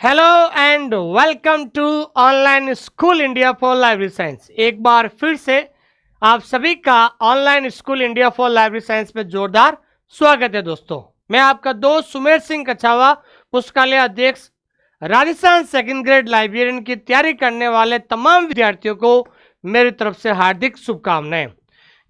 Hello and welcome to online school India for library science. एक बार फिर से आप सभी का online school India for library science में जोरदार स्वागत है। दोस्तों, मैं आपका दोस्त सुमेर सिंह कछावा, पुस्तकालय अध्यक्ष, राजस्थान सेकंड ग्रेड लाइब्रेरियन की तैयारी करने वाले तमाम विद्यार्थियों को मेरी तरफ से हार्दिक शुभकामनाएं।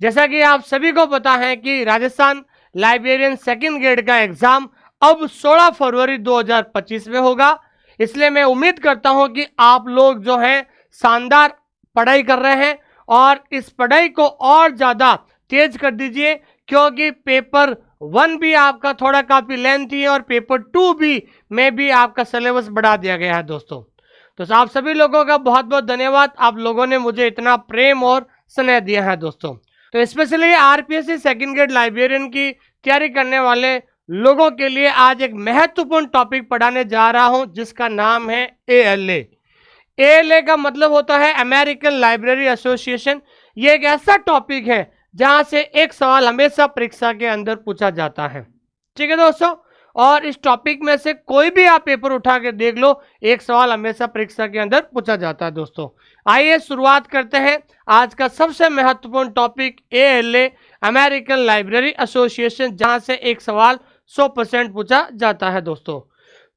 जैसा कि आप सभी को पता है कि राजस्थान लाइब्रेरियन सेकंड ग्रेड का एग्जाम अब 16 फरवरी 2025 में होगा। इसलिए मैं उम्मीद करता हूं कि आप लोग जो हैं शानदार पढ़ाई कर रहे हैं और इस पढ़ाई को और ज़्यादा तेज कर दीजिए, क्योंकि पेपर 1 भी आपका थोड़ा काफ़ी लेंथी है और पेपर 2 भी में भी आपका सिलेबस बढ़ा दिया गया है। दोस्तों, तो आप सभी लोगों का बहुत बहुत धन्यवाद, आप लोगों ने मुझे इतना प्रेम और स्नेह दिया है। दोस्तों, तो specially RPSC second grade librarian की तैयारी करने वाले लोगों के लिए आज एक महत्वपूर्ण टॉपिक पढ़ाने जा रहा हूं, जिसका नाम है एएलए। एएलए का मतलब होता है अमेरिकन लाइब्रेरी एसोसिएशन। ये एक ऐसा टॉपिक है जहां से एक सवाल हमेशा परीक्षा के अंदर पूछा जाता है। ठीक है दोस्तों, और इस टॉपिक में से कोई भी आप पेपर उठा के देख लो, एक सवाल हमेशा परीक्षा के अंदर पूछा जाता है। दोस्तों, आइए शुरुआत करते हैं आज का सबसे महत्वपूर्ण topic ALA, American Library association, जहां से एक सवाल 100% पूछा जाता है। दोस्तों,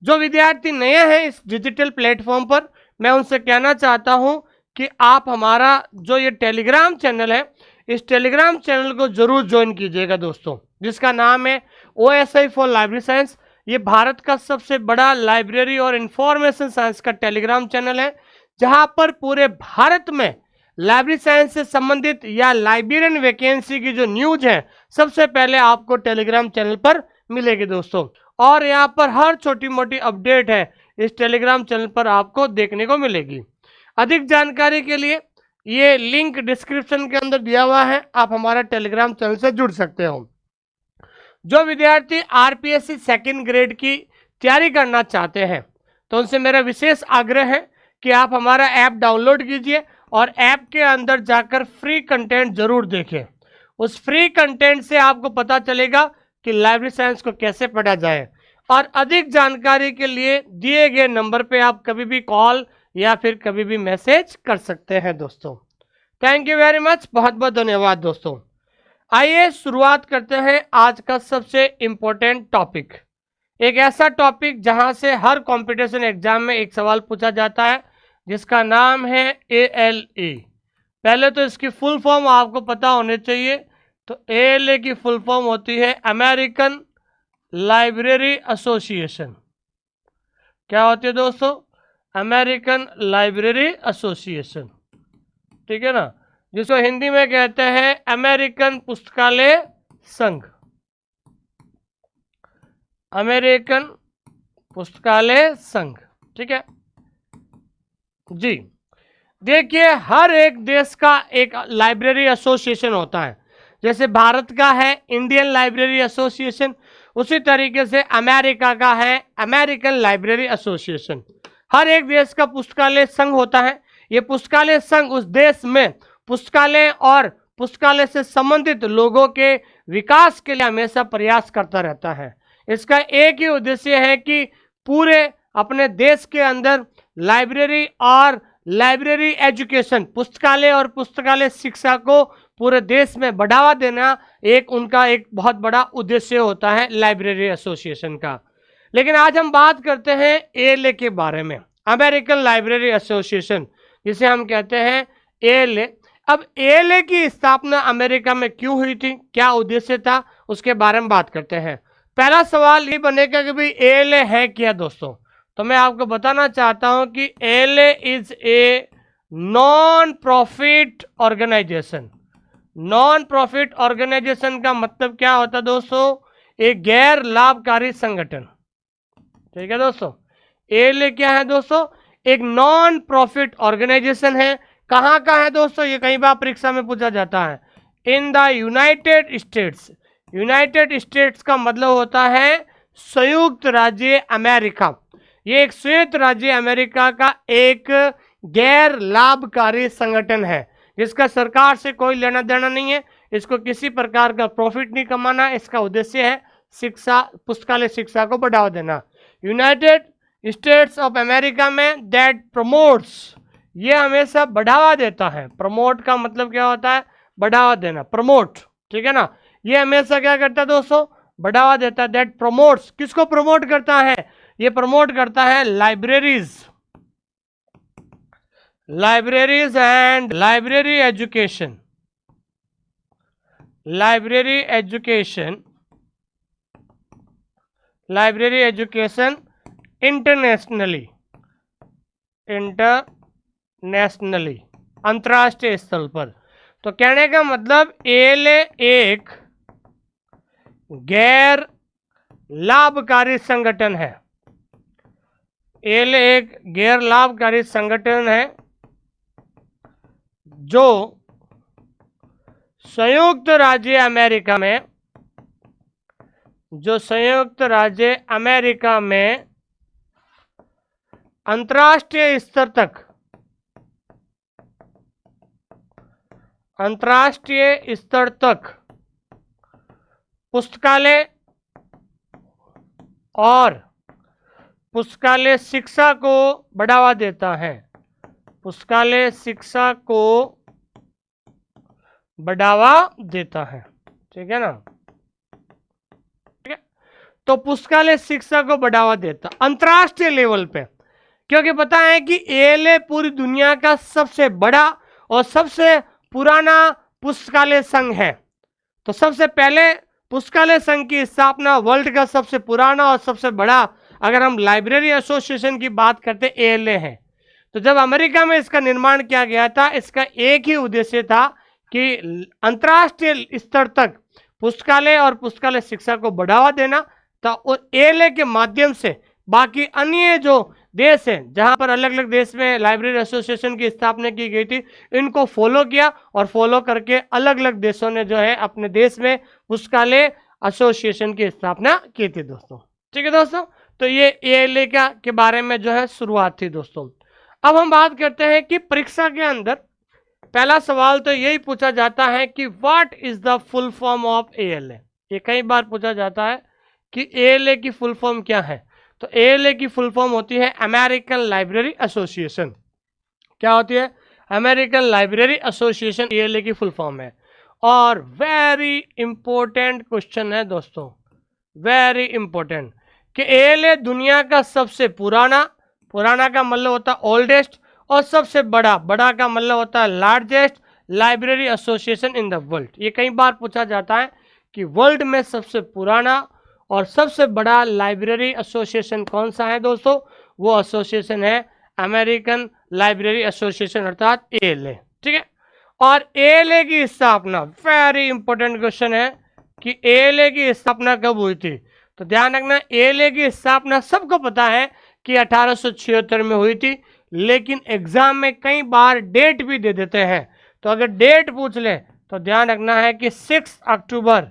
जो विद्यार्थी नए हैं इस डिजिटल प्लेटफॉर्म पर, मैं उनसे कहना चाहता हूं कि आप हमारा जो ये टेलीग्राम चैनल है, इस टेलीग्राम चैनल को जरूर ज्वाइन कीजिएगा दोस्तों, जिसका नाम है OSI फॉर लाइब्रेरी साइंस। ये भारत का सबसे बड़ा लाइब्रेरी और इंफॉर्मेशन साइंस का टेलीग्राम चैनल है, जहां पर पूरे भारत में लाइब्रेरी साइंस से संबंधित या लाइब्रेरियन वैकेंसी की जो न्यूज है, सबसे पहले आपको टेलीग्राम चैनल पर मिलेगी दोस्तों। और यहाँ पर हर छोटी मोटी अपडेट है इस टेलीग्राम चैनल पर आपको देखने को मिलेगी। अधिक जानकारी के लिए ये लिंक डिस्क्रिप्शन के अंदर दिया हुआ है, आप हमारा टेलीग्राम चैनल से जुड़ सकते हो। जो विद्यार्थी आरपीएससी सेकंड ग्रेड की तैयारी करना चाहते हैं, तो उनसे मेरा विशेष आग्रह है कि आप हमारा ऐप डाउनलोड कीजिए और ऐप के अंदर जाकर फ्री कंटेंट जरूर देखें। उस फ्री कंटेंट से आपको पता चलेगा कि लाइब्रेरी साइंस को कैसे पढ़ा जाए। और अधिक जानकारी के लिए दिए गए नंबर पे आप कभी भी कॉल या फिर कभी भी मैसेज कर सकते हैं। दोस्तों, थैंक यू वेरी मच, बहुत बहुत धन्यवाद। दोस्तों, आइए शुरुआत करते हैं आज का सबसे इम्पोर्टेंट टॉपिक। एक ऐसा टॉपिक जहां से हर कंपटीशन एग्जाम में एक सवाल पूछा जाता है, जिसका नाम है एएलए। पहले तो इसकी फुल फॉर्म आपको पता होने चाहिए। तो एएलए की फुल फॉर्म होती है अमेरिकन लाइब्रेरी एसोसिएशन। क्या होती है दोस्तों? American Library association. ठीक है ना, जिसको हिंदी में कहते हैं अमेरिकन पुस्तकालय संघ। अमेरिकन पुस्तकालय संघ, ठीक है जी। देखिए, हर एक देश का एक लाइब्रेरी एसोसिएशन होता है। जैसे भारत का है इंडियन लाइब्रेरी एसोसिएशन, उसी तरीके से अमेरिका का है अमेरिकन लाइब्रेरी एसोसिएशन। हर एक देश का पुस्तकालय संघ होता है। ये पुस्तकालय संघ उस देश में पुस्तकालय और पुस्तकालय से संबंधित लोगों के विकास के लिए हमेशा प्रयास करता रहता है। इसका एक ही उद्देश्य है कि पूरे अपने देश के अंदर लाइब्रेरी और लाइब्रेरी एजुकेशन, पुस्तकालय और पुस्तकालय शिक्षा को पूरे देश में बढ़ावा देना, एक उनका एक बहुत बड़ा उद्देश्य होता है लाइब्रेरी एसोसिएशन का। लेकिन आज हम बात करते हैं एएलए के बारे में, अमेरिकन लाइब्रेरी एसोसिएशन, जिसे हम कहते हैं एएलए। अब एएलए की स्थापना अमेरिका में क्यों हुई थी, क्या उद्देश्य था, उसके बारे में बात करते हैं। पहला सवाल ये बनेगा कि भाई एएलए है क्या दोस्तों। तो मैं आपको बताना चाहता हूं कि ALA is a non profit organisation. Non profit organisation का मतलब क्या होता है दोस्तों? एक गैर लाभकारी संगठन। ठीक है दोस्तों, एएलए क्या है दोस्तों? एक नॉन प्रॉफिट ऑर्गेनाइजेशन है। कहाँ का है दोस्तों? ये कई बार परीक्षा में पूछा जाता है। In the United states. United states का मतलब होता है संयुक्त राज्य अमेरिका। ये एक संयुक्त राज्य अमेरिका का एक गैर लाभकारी संगठन है, जिसका सरकार से कोई लेना देना नहीं है। इसको किसी प्रकार का प्रॉफिट नहीं कमाना। इसका उद्देश्य है शिक्षा, पुस्तकालय शिक्षा को बढ़ावा देना। यूनाइटेड स्टेट्स ऑफ अमेरिका में दैट प्रमोट्स, ये हमेशा बढ़ावा देता है। प्रमोट का मतलब क्या होता है? बढ़ावा देना, प्रमोट, ठीक है ना। ये हमेशा क्या करता है दोस्तों? बढ़ावा देता है। दैट प्रमोट्स, किसको प्रमोट करता है? ये प्रमोट करता है libraries, libraries and library education, library education, library education internationally, internationally, अंतर्राष्ट्रीय स्तर पर। तो कहने का मतलब एएलए एक गैर लाभकारी संगठन है। एएलए एक गैर लाभकारी संगठन है जो संयुक्त राज्य अमेरिका में, जो संयुक्त राज्य अमेरिका में अंतर्राष्ट्रीय स्तर तक, अंतर्राष्ट्रीय स्तर तक पुस्तकालय और पुस्तकालय शिक्षा को बढ़ावा देता है, पुस्तकालय शिक्षा को बढ़ावा देता है, ठीक है ना। ठीक है, तो पुस्तकालय शिक्षा को बढ़ावा देता अंतर्राष्ट्रीय लेवल पे, क्योंकि पता है कि एएलए पूरी दुनिया का सबसे बड़ा और सबसे पुराना पुस्तकालय संघ है। तो सबसे पहले पुस्तकालय संघ की स्थापना, वर्ल्ड का सबसे पुराना और सबसे बड़ा अगर हम लाइब्रेरी एसोसिएशन की बात करते एएलए है। तो जब अमेरिका में इसका निर्माण किया गया था, इसका एक ही उद्देश्य था कि अंतर्राष्ट्रीय स्तर तक पुस्तकालय और पुस्तकालय शिक्षा को बढ़ावा देना था, और एएलए के माध्यम से बाकी अन्य जो देश हैं जहां पर अलग अलग देश में लाइब्रेरी एसोसिएशन की स्थापना की गई थी, इनको फॉलो किया और फॉलो करके अलग अलग देशों ने जो है अपने देश में पुस्तकालय एसोसिएशन की स्थापना की थी दोस्तों। ठीक है दोस्तों, तो ये एएलए के बारे में जो है शुरुआत थी दोस्तों। अब हम बात करते हैं कि परीक्षा के अंदर पहला सवाल तो यही पूछा जाता है कि what is the full form of ALA. ये कई बार पूछा जाता है कि एएलए की फुल फॉर्म क्या है। तो एएलए की फुल फॉर्म होती है अमेरिकन लाइब्रेरी एसोसिएशन। क्या होती है? अमेरिकन लाइब्रेरी एसोसिएशन एएलए की फुल फॉर्म है। और वेरी इंपॉर्टेंट क्वेश्चन है दोस्तों, वेरी इंपॉर्टेंट, कि एएलए दुनिया का सबसे पुराना, पुराना का मतलब होता है ओल्डेस्ट, और सबसे बड़ा, बड़ा का मतलब होता है largest library association in the world. ये कई बार पूछा जाता है कि वर्ल्ड में सबसे पुराना और सबसे बड़ा लाइब्रेरी एसोसिएशन कौन सा है दोस्तों? वो एसोसिएशन है अमेरिकन लाइब्रेरी एसोसिएशन अर्थात एएलए। ठीक है, और एएलए की स्थापना, वेरी इंपॉर्टेंट क्वेश्चन है कि एएलए की स्थापना कब हुई थी। तो ध्यान रखना, एएलए की स्थापना सबको पता है कि 1876 में हुई थी, लेकिन एग्जाम में कई बार डेट भी दे देते हैं। तो अगर डेट पूछ ले तो ध्यान रखना है कि 6 अक्टूबर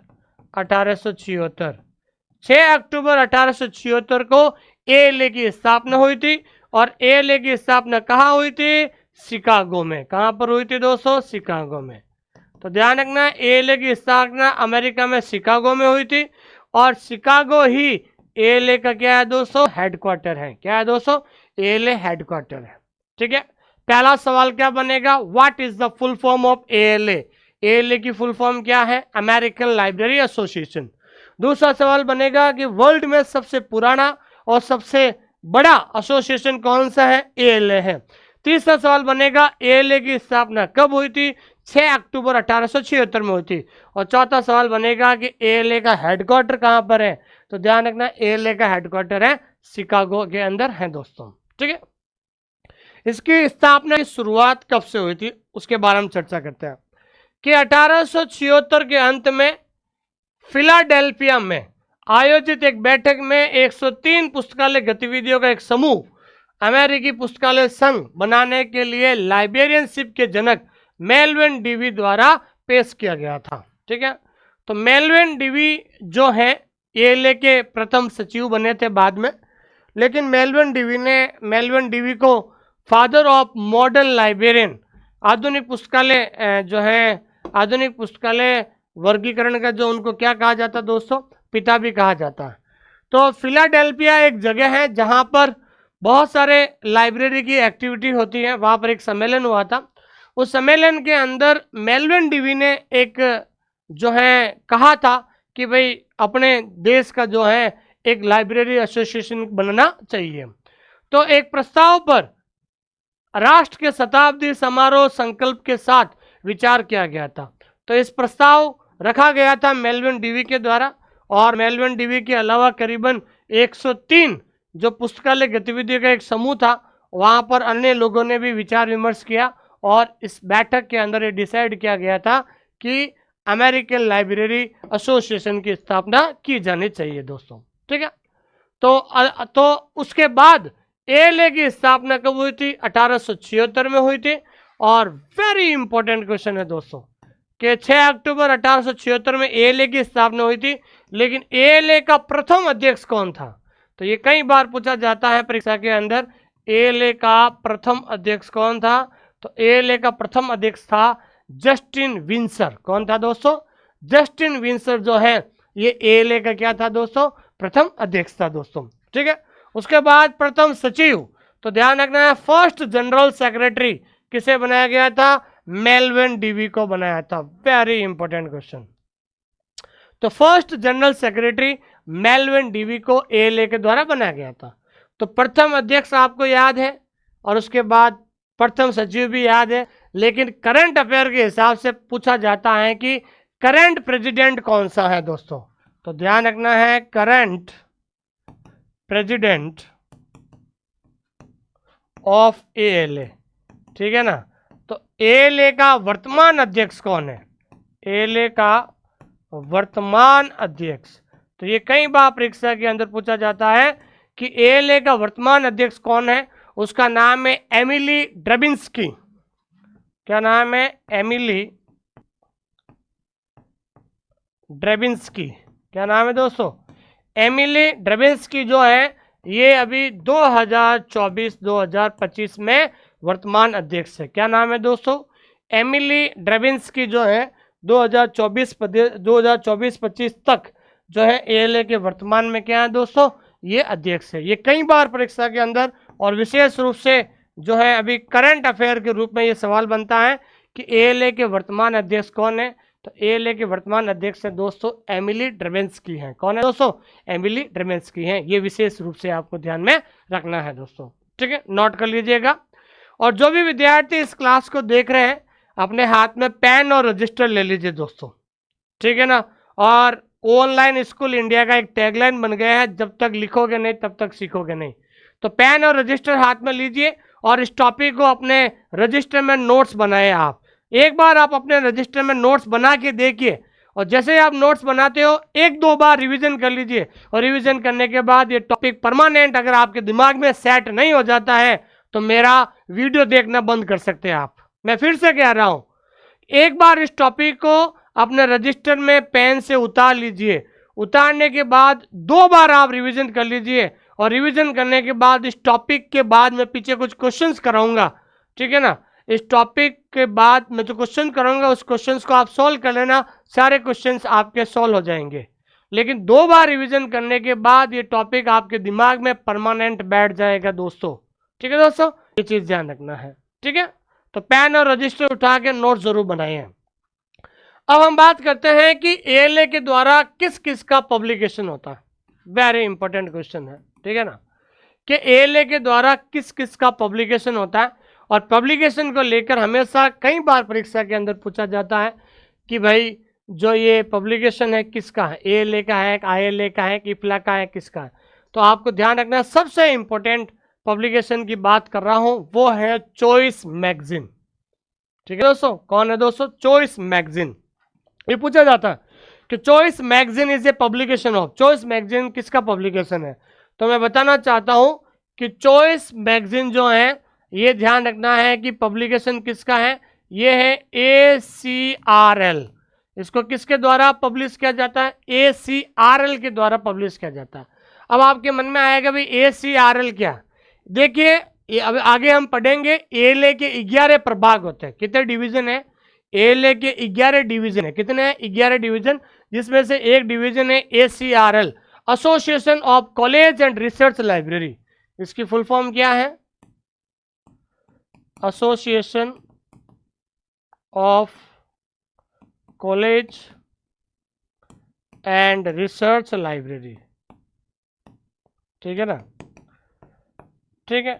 1876, 6 अक्टूबर 1876 को एएलए की स्थापना हुई थी। और एएलए की स्थापना कहाँ हुई थी? शिकागो में। कहाँ पर हुई थी दोस्तों? शिकागो में। तो ध्यान रखना, एएलए की स्थापना अमेरिका में शिकागो में हुई थी, और शिकागो ही एएलए का क्या है दोस्तों? हेडक्वार्टर है। क्या है दोस्तों? एएलए हेडक्वार्टर है। ठीक है, पहला सवाल क्या बनेगा? What is the full form of ALA. ALA की फुल फॉर्म क्या है? American Library association. दूसरा सवाल बनेगा कि वर्ल्ड में सबसे पुराना और सबसे बड़ा एसोसिएशन कौन सा है? एएलए है। तीसरा सवाल बनेगा एएलए की स्थापना कब हुई थी? 6 अक्टूबर 1876 में हुई थी। और चौथा सवाल बनेगा कि एएलए का हेडक्वार्टर कहां पर है? तो ध्यान रखना, एएलए का हेडक्वार्टर है शिकागो के अंदर है दोस्तों। ठीक है, इसकी स्थापना की शुरुआत कब से हुई थी उसके बारे में चर्चा करते हैं कि 1876 के अंत में फिलाडेल्फिया में आयोजित एक बैठक में 103 पुस्तकालय गतिविधियों का एक समूह अमेरिकी पुस्तकालय संघ बनाने के लिए लाइब्रेरियनशिप के जनक मेलविन डीवी द्वारा पेश किया गया था। ठीक है, तो मेलविन डीवी जो है एएलए के प्रथम सचिव बने थे बाद में, लेकिन मेलविन डीवी को फादर ऑफ मॉडर्न लाइब्रेरियन, आधुनिक पुस्तकालय जो है, आधुनिक पुस्तकालय वर्गीकरण का जो उनको क्या कहा जाता दोस्तों? पिता भी कहा जाता है। तो फिलाडेल्फिया एक जगह है जहां पर बहुत सारे लाइब्रेरी की एक्टिविटी होती है, वहाँ पर एक सम्मेलन हुआ था। उस सम्मेलन के अंदर मेलविन डीवी ने एक जो है कहा था कि भाई अपने देश का जो है एक लाइब्रेरी एसोसिएशन बनना चाहिए। तो एक प्रस्ताव पर राष्ट्र के शताब्दी समारोह संकल्प के साथ विचार किया गया था। तो इस प्रस्ताव रखा गया था मेलविन डीवी के द्वारा, और मेलविन डीवी के अलावा करीबन 103 जो पुस्तकालय गतिविधियों का एक समूह था, वहाँ पर अन्य लोगों ने भी विचार विमर्श किया, और इस बैठक के अंदर ये डिसाइड किया गया था कि अमेरिकन लाइब्रेरी एसोसिएशन की स्थापना की जानी चाहिए दोस्तों। ठीक है, तो उसके बाद एएलए की स्थापना कब हुई थी? 1876 में हुई थी। और वेरी इंपॉर्टेंट क्वेश्चन है दोस्तों कि 6 अक्टूबर 1876 में एएलए की स्थापना हुई थी, लेकिन एएलए का प्रथम अध्यक्ष कौन था? तो ये कई बार पूछा जाता है परीक्षा के अंदर, एएलए का प्रथम अध्यक्ष कौन था? तो एएलए का प्रथम अध्यक्ष था जस्टिन विंसर। कौन था दोस्तों? जस्टिन विंसर जो है ये एएलए का क्या था दोस्तों? प्रथम अध्यक्ष था दोस्तों। ठीक है, उसके बाद प्रथम सचिव, तो ध्यान रखना है फर्स्ट जनरल सेक्रेटरी किसे बनाया गया था? मेलविन डीवी को बनाया था। Very important question. तो first general secretary Melvil Dewey को एएलए के द्वारा बनाया गया था। तो प्रथम अध्यक्ष आपको याद है, और उसके बाद प्रथम सचिव भी याद है, लेकिन करंट अफेयर के हिसाब से पूछा जाता है कि करंट प्रेसिडेंट कौन सा है दोस्तों? तो ध्यान रखना है करंट प्रेसिडेंट ऑफ एएलए। ठीक है ना, तो एएलए का वर्तमान अध्यक्ष कौन है? एएलए का वर्तमान अध्यक्ष, तो ये कई बार परीक्षा के अंदर पूछा जाता है कि एएलए का वर्तमान अध्यक्ष कौन है। उसका नाम है एमिली ड्रेबिंस्की। क्या नाम है? एमिली ड्रेबिंस्की। क्या नाम है दोस्तों? एमिली ड्रेबिंस्की जो है ये अभी 2024-2025 में वर्तमान अध्यक्ष है। क्या नाम है दोस्तों? एमिली ड्रेबिंस्की जो है 2024-25 तक जो है एएलए के वर्तमान में क्या है दोस्तों? ये अध्यक्ष है। ये कई बार परीक्षा के अंदर और विशेष रूप से जो है अभी करंट अफेयर के रूप में ये सवाल बनता है कि एएलए के वर्तमान अध्यक्ष कौन है? तो एएलए के वर्तमान अध्यक्ष है दोस्तों एमिली ड्रेबिंस्की हैं। कौन है दोस्तों? एमिली ड्रेबिंस्की हैं। ये विशेष रूप से आपको ध्यान में रखना है दोस्तों। ठीक है, नोट कर लीजिएगा। और जो भी विद्यार्थी इस क्लास को देख रहे हैं अपने हाथ में पेन और रजिस्टर ले लीजिए दोस्तों। ठीक है ना, और ऑनलाइन स्कूल इंडिया का एक टैगलाइन बन गया है, जब तक लिखोगे नहीं तब तक सीखोगे नहीं। तो पेन और रजिस्टर हाथ में लीजिए और इस टॉपिक को अपने रजिस्टर में नोट्स बनाए। आप एक बार आप अपने रजिस्टर में नोट्स बना के देखिए, और जैसे ही आप नोट्स बनाते हो 1-2 बार रिवीजन कर लीजिए, और रिवीजन करने के बाद ये टॉपिक परमानेंट अगर आपके दिमाग में सेट नहीं हो जाता है तो मेरा वीडियो देखना बंद कर सकते हैं आप। मैं फिर से कह रहा हूं, एक बार इस टॉपिक को अपने रजिस्टर में पेन से उतार लीजिए। उतारने के बाद 2 बार आप रिवीजन कर लीजिए, और रिवीजन करने के बाद इस टॉपिक के बाद मैं पीछे कुछ क्वेश्चंस कराऊंगा। ठीक है ना, इस टॉपिक के बाद मैं जो क्वेश्चन कराऊंगा उस क्वेश्चंस को आप सॉल्व कर लेना। सारे क्वेश्चंस आपके सॉल्व हो जाएंगे, लेकिन 2 बार रिवीजन करने के बाद ये टॉपिक आपके दिमाग में परमानेंट बैठ जाएगा दोस्तों। ठीक है दोस्तों, ये चीज ध्यान रखना है। ठीक है, तो पेन और रजिस्टर उठा के नोट जरूर बनाइए। अब हम बात करते हैं कि एएलए के द्वारा किस किस का पब्लिकेशन होता है। वेरी इंपॉर्टेंट क्वेश्चन है। ठीक है ना, कि एएलए के द्वारा किस किस का पब्लिकेशन होता है। और पब्लिकेशन को लेकर हमेशा कई बार परीक्षा के अंदर पूछा जाता है कि भाई जो ये पब्लिकेशन है किसका है? एएलए का है, आईएलए का है, इफ्ला का है, किसका है? तो आपको ध्यान रखना है, सबसे इंपॉर्टेंट पब्लिकेशन की बात कर रहा हूं वो है चॉइस मैगजीन। ठीक है दोस्तों, कौन है दोस्तों? Choice magazine. ये पूछा जाता है कि choice magazine is a publication of. Choice magazine किसका पब्लिकेशन है? तो मैं बताना चाहता हूं कि चॉइस मैगजीन जो है ये ध्यान रखना है कि पब्लिकेशन किसका है। ये है ACRL। इसको किसके द्वारा पब्लिश किया जाता है? ACRL के द्वारा पब्लिश किया जाता है। अब आपके मन में आएगा भाई ACRL क्या? देखिए ये अब आगे हम पढ़ेंगे। एएलए के 11 प्रभाग होते हैं। कितने डिवीजन है? एएलए के 11 डिवीजन है। कितने हैं? 11 डिवीजन, जिसमें से एक डिवीजन है ACRL, Association of College and Research library. इसकी फुल फॉर्म क्या है? Association of College and Research library, ठीक है ना? ठीक है,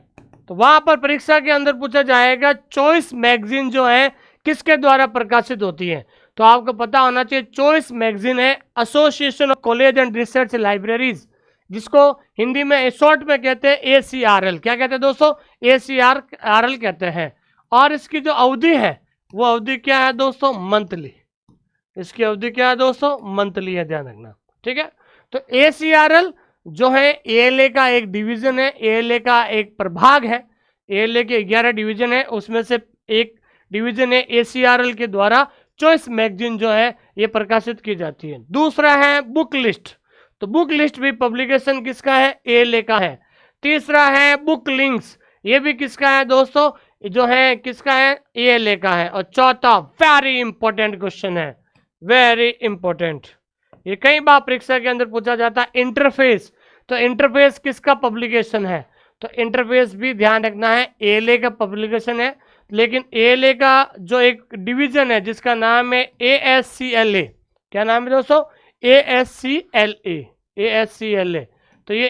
तो वहां पर परीक्षा के अंदर पूछा जाएगा चॉइस मैगजीन जो है किसके द्वारा प्रकाशित होती है। तो आपको पता होना चाहिए चॉइस मैगजीन है Association of College and research libraries, जिसको हिंदी में शॉर्ट में कहते हैं ACRL। क्या कहते हैं दोस्तों? ACRL कहते हैं। और इसकी जो अवधि है वो अवधि क्या है दोस्तों? मंथली। इसकी अवधि क्या है दोस्तों? मंथली है, ध्यान रखना, ठीक है। तो ACRL जो है ALA का एक डिवीजन है, ALA का एक प्रभाग है। ALA के 11 डिवीजन है, उसमें से एक डिवीजन है ACRL के द्वारा चॉइस मैगजीन जो है ये प्रकाशित की जाती है। दूसरा है बुक लिस्ट, तो बुक लिस्ट भी पब्लिकेशन किसका है? ALA का है। तीसरा है बुक लिंक्स, ये भी किसका है दोस्तों? जो है किसका है? ALA का है। और चौथा वेरी इंपॉर्टेंट क्वेश्चन है, वेरी इंपॉर्टेंट, ये कई बार परीक्षा के अंदर पूछा जाता है, इंटरफेस। तो इंटरफेस किसका पब्लिकेशन है? तो इंटरफेस भी ध्यान रखना है ALA का पब्लिकेशन है, लेकिन ALA का जो एक डिवीजन है जिसका नाम है ASCLA। क्या नाम है दोस्तों? ASCLA, ASCLA। तो ये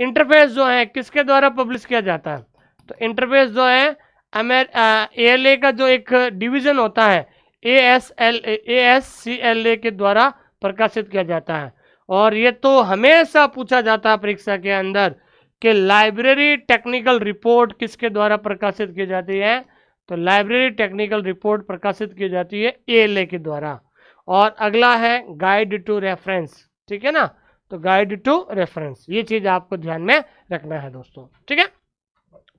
इंटरफेस जो है किसके द्वारा पब्लिश किया जाता है? तो इंटरफेस जो है ALA का जो एक डिवीजन होता है ASCLA के द्वारा प्रकाशित किया जाता है। और ये तो हमेशा पूछा जाता है परीक्षा के अंदर कि लाइब्रेरी टेक्निकल रिपोर्ट किसके द्वारा प्रकाशित की जाती है? तो लाइब्रेरी टेक्निकल रिपोर्ट प्रकाशित की जाती है ALA के द्वारा। और अगला है गाइड टू रेफरेंस, ठीक है ना? तो गाइड टू रेफरेंस, ये चीज आपको ध्यान में रखना है दोस्तों, ठीक है।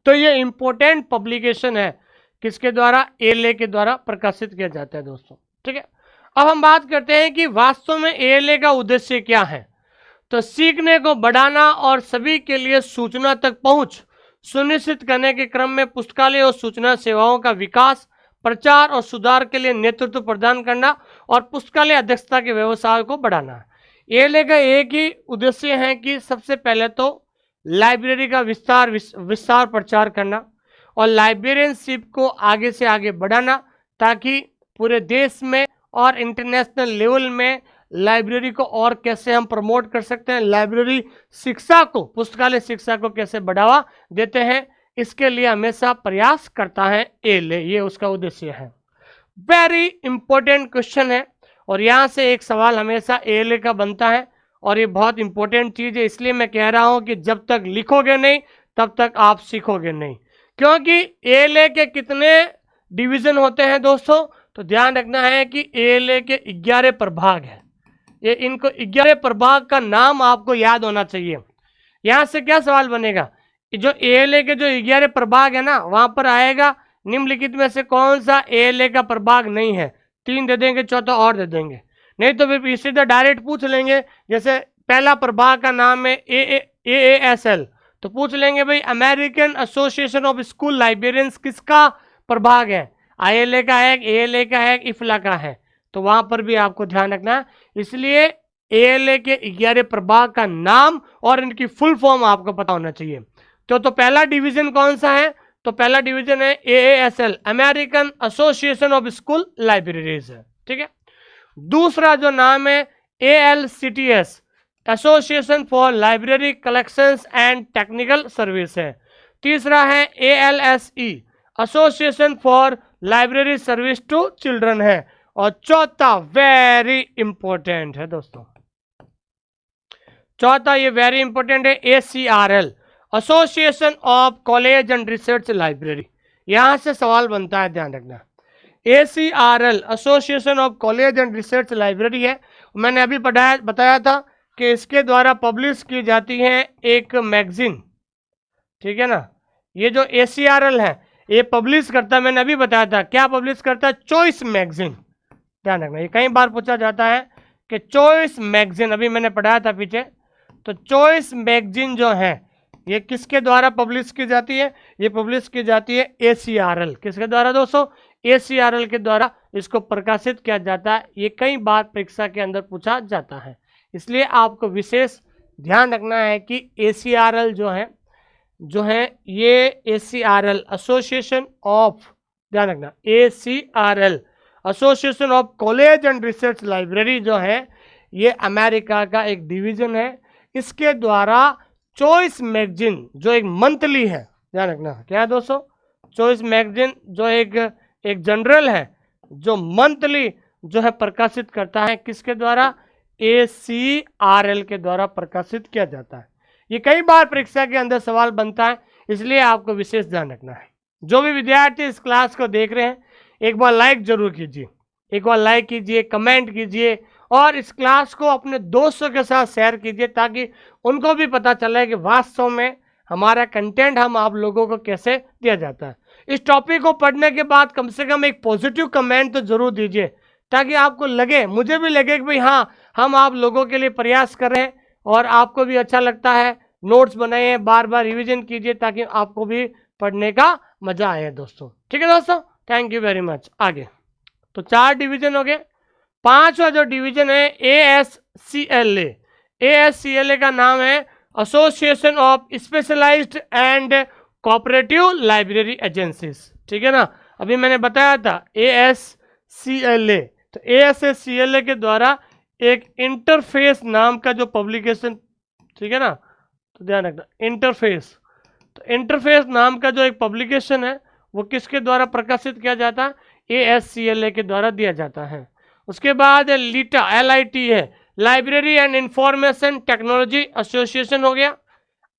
तो ये इंपॉर्टेंट पब्लिकेशन है, किसके द्वारा? ALA के द्वारा प्रकाशित किया जाता है दोस्तों, ठीक है। अब हम बात करते हैं कि वास्तव में ALA का उद्देश्य क्या है। तो सीखने को बढ़ाना और सभी के लिए सूचना तक पहुंच सुनिश्चित करने के क्रम में पुस्तकालय और सूचना सेवाओं का विकास, प्रचार और सुधार के लिए नेतृत्व प्रदान करना और पुस्तकालय अध्यक्षता के व्यवसाय को बढ़ाना। ALA का एक ही उद्देश्य है कि सबसे पहले तो लाइब्रेरी का विस्तार प्रचार करना और लाइब्रेरियनशिप को आगे से आगे बढ़ाना, ताकि पूरे देश में और इंटरनेशनल लेवल में लाइब्रेरी को और कैसे हम प्रमोट कर सकते हैं, लाइब्रेरी शिक्षा को, पुस्तकालय शिक्षा को कैसे बढ़ावा देते हैं, इसके लिए हमेशा प्रयास करता है ALA, ये उसका उद्देश्य है। वेरी इंपॉर्टेंट क्वेश्चन है, और यहाँ से एक सवाल हमेशा ALA का बनता है, और ये बहुत इंपॉर्टेंट चीज़ है, इसलिए मैं कह रहा हूँ कि जब तक लिखोगे नहीं तब तक आप सीखोगे नहीं। क्योंकि ALA के कितने डिवीजन होते हैं दोस्तों? तो ध्यान रखना है कि ALA के 11 प्रभाग हैं। ये इनको 11 प्रभाग का नाम आपको याद होना चाहिए। यहाँ से क्या सवाल बनेगा? जो ALA के जो 11 प्रभाग है ना, वहाँ पर आएगा निम्नलिखित में से कौन सा ALA का प्रभाग नहीं है? 3 दे देंगे, चौथा और दे देंगे, नहीं तो फिर सीधा डायरेक्ट पूछ लेंगे। जैसे पहला प्रभाग का नाम है AASL, तो पूछ लेंगे भाई American Association of school librarians किसका प्रभाग है? ILA का है, ALA का है, IFLA का है। तो वहां पर भी आपको ध्यान रखना है, इसलिए ALA के 11 प्रभाग का नाम और इनकी फुल फॉर्म आपको पता होना चाहिए। तो पहला डिवीजन कौन सा है? तो पहला डिवीजन है AASL, American Association of School Libraries है, ठीक है। दूसरा जो नाम है ALCTS, Association for Library Collections and Technical Service है। तीसरा है ALSE, Association for Library Service to Children है। और चौथा वेरी इंपॉर्टेंट है दोस्तों, चौथा ये वेरी इंपॉर्टेंट है ACRL, Association of College and Research Library. यहां से सवाल बनता है, ध्यान रखना। ACRL Association of College and Research Library है। मैंने अभी बताया था कि इसके द्वारा पब्लिश की जाती है एक मैगजीन, ठीक है ना। ये जो ACRL है ये पब्लिश करता है, मैंने अभी बताया था क्या पब्लिश करता है? चॉइस मैगजीन, ध्यान रखना। ये कई बार पूछा जाता है कि चॉइस मैगजीन, अभी मैंने पढ़ाया था पीछे। तो चॉइस मैगजीन जो है ये किसके द्वारा पब्लिश की जाती है? ये पब्लिश की जाती है ACRL, किसके द्वारा दोस्तों? ACRL के द्वारा इसको प्रकाशित किया जाता है। ये कई बार परीक्षा के अंदर पूछा जाता है, इसलिए आपको विशेष ध्यान रखना है कि ACRL जो है ये ACRL एसोसिएशन ऑफ, ध्यान रखना, ACRL Association of College and Research library जो है ये अमेरिका का एक डिवीजन है। इसके द्वारा चॉइस मैगजीन जो एक मंथली है, ध्यान रखना क्या है दोस्तों, चॉइस मैगजीन जो एक जनरल है जो मंथली जो है प्रकाशित करता है, किसके द्वारा, ACRL के द्वारा प्रकाशित किया जाता है। ये कई बार परीक्षा के अंदर सवाल बनता है, इसलिए आपको विशेष ध्यान रखना है। जो भी विद्यार्थी इस क्लास को देख रहे हैं एक बार लाइक जरूर कीजिए, एक बार लाइक कीजिए, कमेंट कीजिए और इस क्लास को अपने दोस्तों के साथ शेयर कीजिए ताकि उनको भी पता चले कि वास्तव में हमारा कंटेंट हम आप लोगों को कैसे दिया जाता है। इस टॉपिक को पढ़ने के बाद कम से कम एक पॉजिटिव कमेंट तो जरूर दीजिए ताकि आपको लगे, मुझे भी लगे कि भाई हाँ, हम आप लोगों के लिए प्रयास कर रहे हैं और आपको भी अच्छा लगता है। नोट्स बनाइए, बार बार रिवीजन कीजिए ताकि आपको भी पढ़ने का मजा आए दोस्तों। ठीक है दोस्तों, थैंक यू वेरी मच। आगे तो 4 डिवीजन हो गए। 5वां जो डिवीजन है ASCLA। ASCLA का नाम है Association of Specialized and Cooperative Library Agencies. ठीक है ना, अभी मैंने बताया था ASCLA। तो ASCLA के द्वारा एक इंटरफेस नाम का जो पब्लिकेशन, ठीक है ना, तो ध्यान रखना इंटरफेस। तो इंटरफेस नाम का जो एक पब्लिकेशन है वो किसके द्वारा प्रकाशित किया जाता है, ASCLA के द्वारा दिया जाता है। उसके बाद LITA, LIT है, library and information technology association हो गया।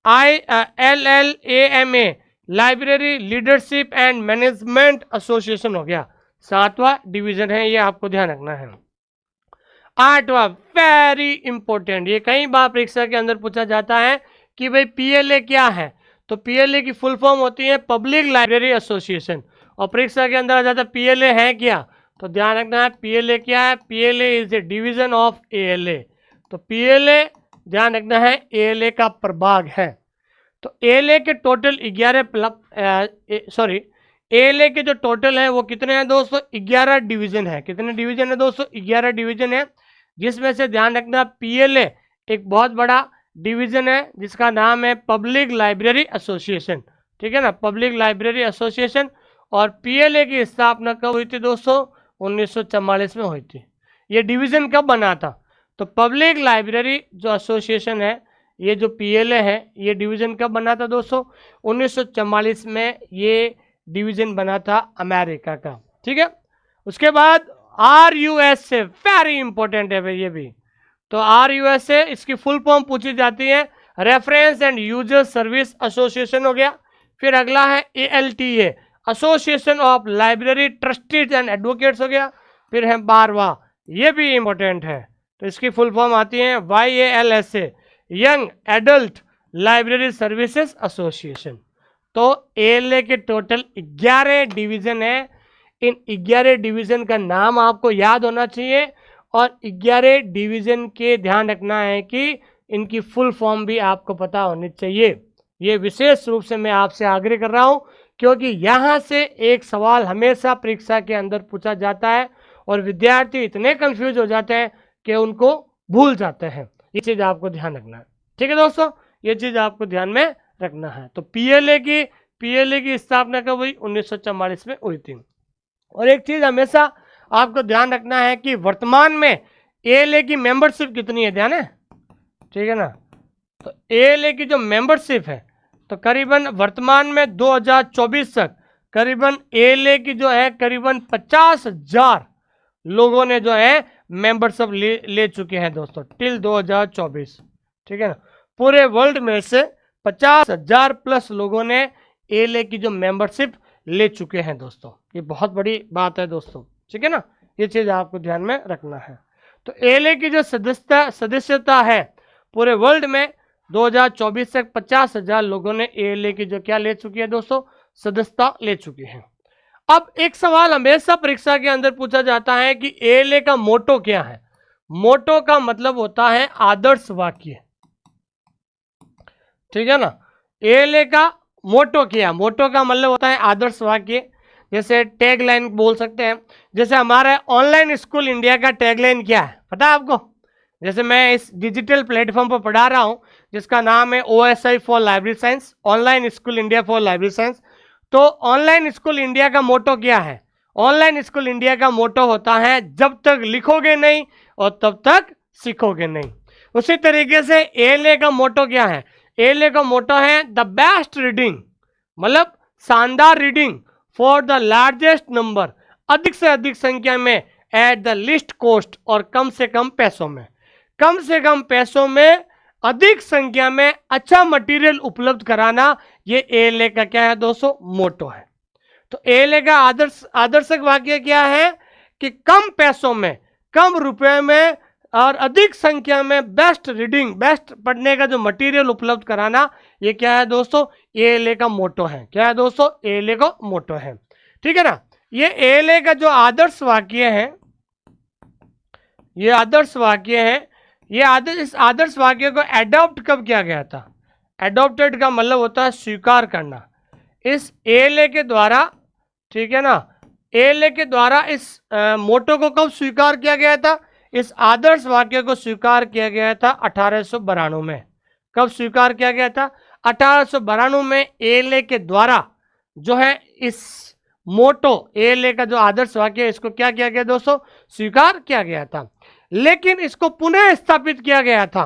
LLAMA, library leadership and management association हो गया। 7वां डिवीजन है, ये आपको ध्यान रखना है। 8वां वेरी इंपॉर्टेंट, ये कई बार परीक्षा के अंदर पूछा जाता है कि भाई PLA क्या है। तो PLA की फुल फॉर्म होती है पब्लिक लाइब्रेरी एसोसिएशन, और परीक्षा के अंदर आ जाता है PLA है क्या। तो ध्यान रखना है PLA क्या है, PLA is A division of ALA। तो PLA ध्यान रखना है ALA का प्रभाग है। तो ALA के टोटल 11 ALA के जो टोटल है वो कितने हैं दोस्तों, 11 डिवीजन है। कितने डिवीजन है दोस्तों, 11 डिवीजन है, जिसमें से ध्यान रखना PLA एक बहुत बड़ा डिवीजन है जिसका नाम है पब्लिक लाइब्रेरी एसोसिएशन। ठीक है ना, पब्लिक लाइब्रेरी एसोसिएशन। और PLA की स्थापना कब हुई थी दोस्तों, 1944 में हुई थी। ये डिवीजन कब बना था, तो पब्लिक लाइब्रेरी जो एसोसिएशन है, ये जो PLA है, ये डिवीजन कब बना था दोस्तों, 1944 में ये डिवीजन बना था अमेरिका का। ठीक है, उसके बाद RUSA, वेरी इंपॉर्टेंट है भाई ये भी। तो RUSA इसकी फुल फॉर्म पूछी जाती है, reference and user service association हो गया। फिर अगला है ALTA, association of library trustees and advocates हो गया। फिर है 12वां, ये भी इंपॉर्टेंट है, तो इसकी फुल फॉर्म आती है YALSA, young adult library services association. तो ALA के टोटल 11 डिवीजन है। इन 11 डिवीजन का नाम आपको याद होना चाहिए और 11 डिवीजन के ध्यान रखना है कि इनकी फुल फॉर्म भी आपको पता होनी चाहिए। ये विशेष रूप से मैं आपसे आग्रह कर रहा हूं क्योंकि यहाँ से एक सवाल हमेशा परीक्षा के अंदर पूछा जाता है और विद्यार्थी इतने कंफ्यूज हो जाते हैं कि उनको भूल जाते हैं। ये चीज़ आपको ध्यान रखना है। ठीक है दोस्तों, ये चीज़ आपको ध्यान में रखना है। तो PLA की स्थापना कब हुई, 1944 में हुई थी। और एक चीज़ हमेशा आपको ध्यान रखना है कि वर्तमान में ALA की मेंबरशिप कितनी है, ध्यान है, ठीक है ना। तो ALA की जो मेंबरशिप है तो करीबन वर्तमान में 2024 तक करीबन ALA की जो है करीबन 50,000 लोगों ने जो है मेंबरशिप ले चुके हैं दोस्तों टिल 2024। ठीक है ना, पूरे वर्ल्ड में से 50,000 प्लस लोगों ने ALA की जो मेंबरशिप ले चुके हैं दोस्तों। ये बहुत बड़ी बात है दोस्तों। ठीक है ना, ये चीज़ आपको ध्यान में रखना है। तो ALA की जो सदस्यता है पूरे वर्ल्ड में 2024 तक 50,000 लोगों ने ALA की जो क्या ले चुकी है दोस्तों, सदस्यता ले चुकी है। अब एक सवाल हमेशा परीक्षा के अंदर पूछा जाता है कि ALA का मोटो क्या है। मोटो का मतलब होता है आदर्श वाक्य। ठीक है ना, ALA का मोटो क्या, मोटो का मतलब होता है आदर्श वाक्य। जैसे टैग लाइन बोल सकते हैं, जैसे हमारा ऑनलाइन स्कूल इंडिया का टैग लाइन क्या है पता है आपको, जैसे मैं इस डिजिटल प्लेटफॉर्म पर पढ़ा रहा हूँ जिसका नाम है OSI for library science, online school India for library science. तो ऑनलाइन स्कूल इंडिया का मोटो क्या है? ऑनलाइन स्कूल इंडिया का मोटो होता है जब तक लिखोगे नहीं और तब तक सीखोगे नहीं। उसी तरीके से ALA का मोटो क्या है? ALA का मोटो है द बेस्ट रीडिंग, मतलब शानदार reading for the largest number, अधिक से अधिक संख्या में, एट द लिस्ट कॉस्ट, और कम से कम पैसों में। कम से कम पैसों में अधिक संख्या में अच्छा मटेरियल उपलब्ध कराना, ये ALA का क्या है दोस्तों? मोटो है। तो ALA का आदर्शक वाक्य क्या है कि कम पैसों में, कम रुपए में और अधिक संख्या में बेस्ट रीडिंग, बेस्ट पढ़ने का जो मटेरियल उपलब्ध कराना, ये क्या है दोस्तों? ALA का मोटो है। क्या है दोस्तों? ALA का मोटो है। ठीक है ना। ये ALA का जो आदर्श वाक्य है, ये आदर्श वाक्य है, इस आदर्श वाक्य को एडॉप्ट कब किया गया था? एडॉप्टेड का मतलब होता है स्वीकार करना। इस ALA के द्वारा, ठीक है ना, ALA के द्वारा इस मोटो को कब स्वीकार किया गया था? इस आदर्श वाक्य को स्वीकार किया गया था 1892 में। कब स्वीकार किया गया था? 1892 में ALA के द्वारा जो है इस मोटो, ALA का जो आदर्श वाक्य है, इसको क्या किया गया दोस्तों? स्वीकार किया गया था। लेकिन इसको पुनः स्थापित किया गया था।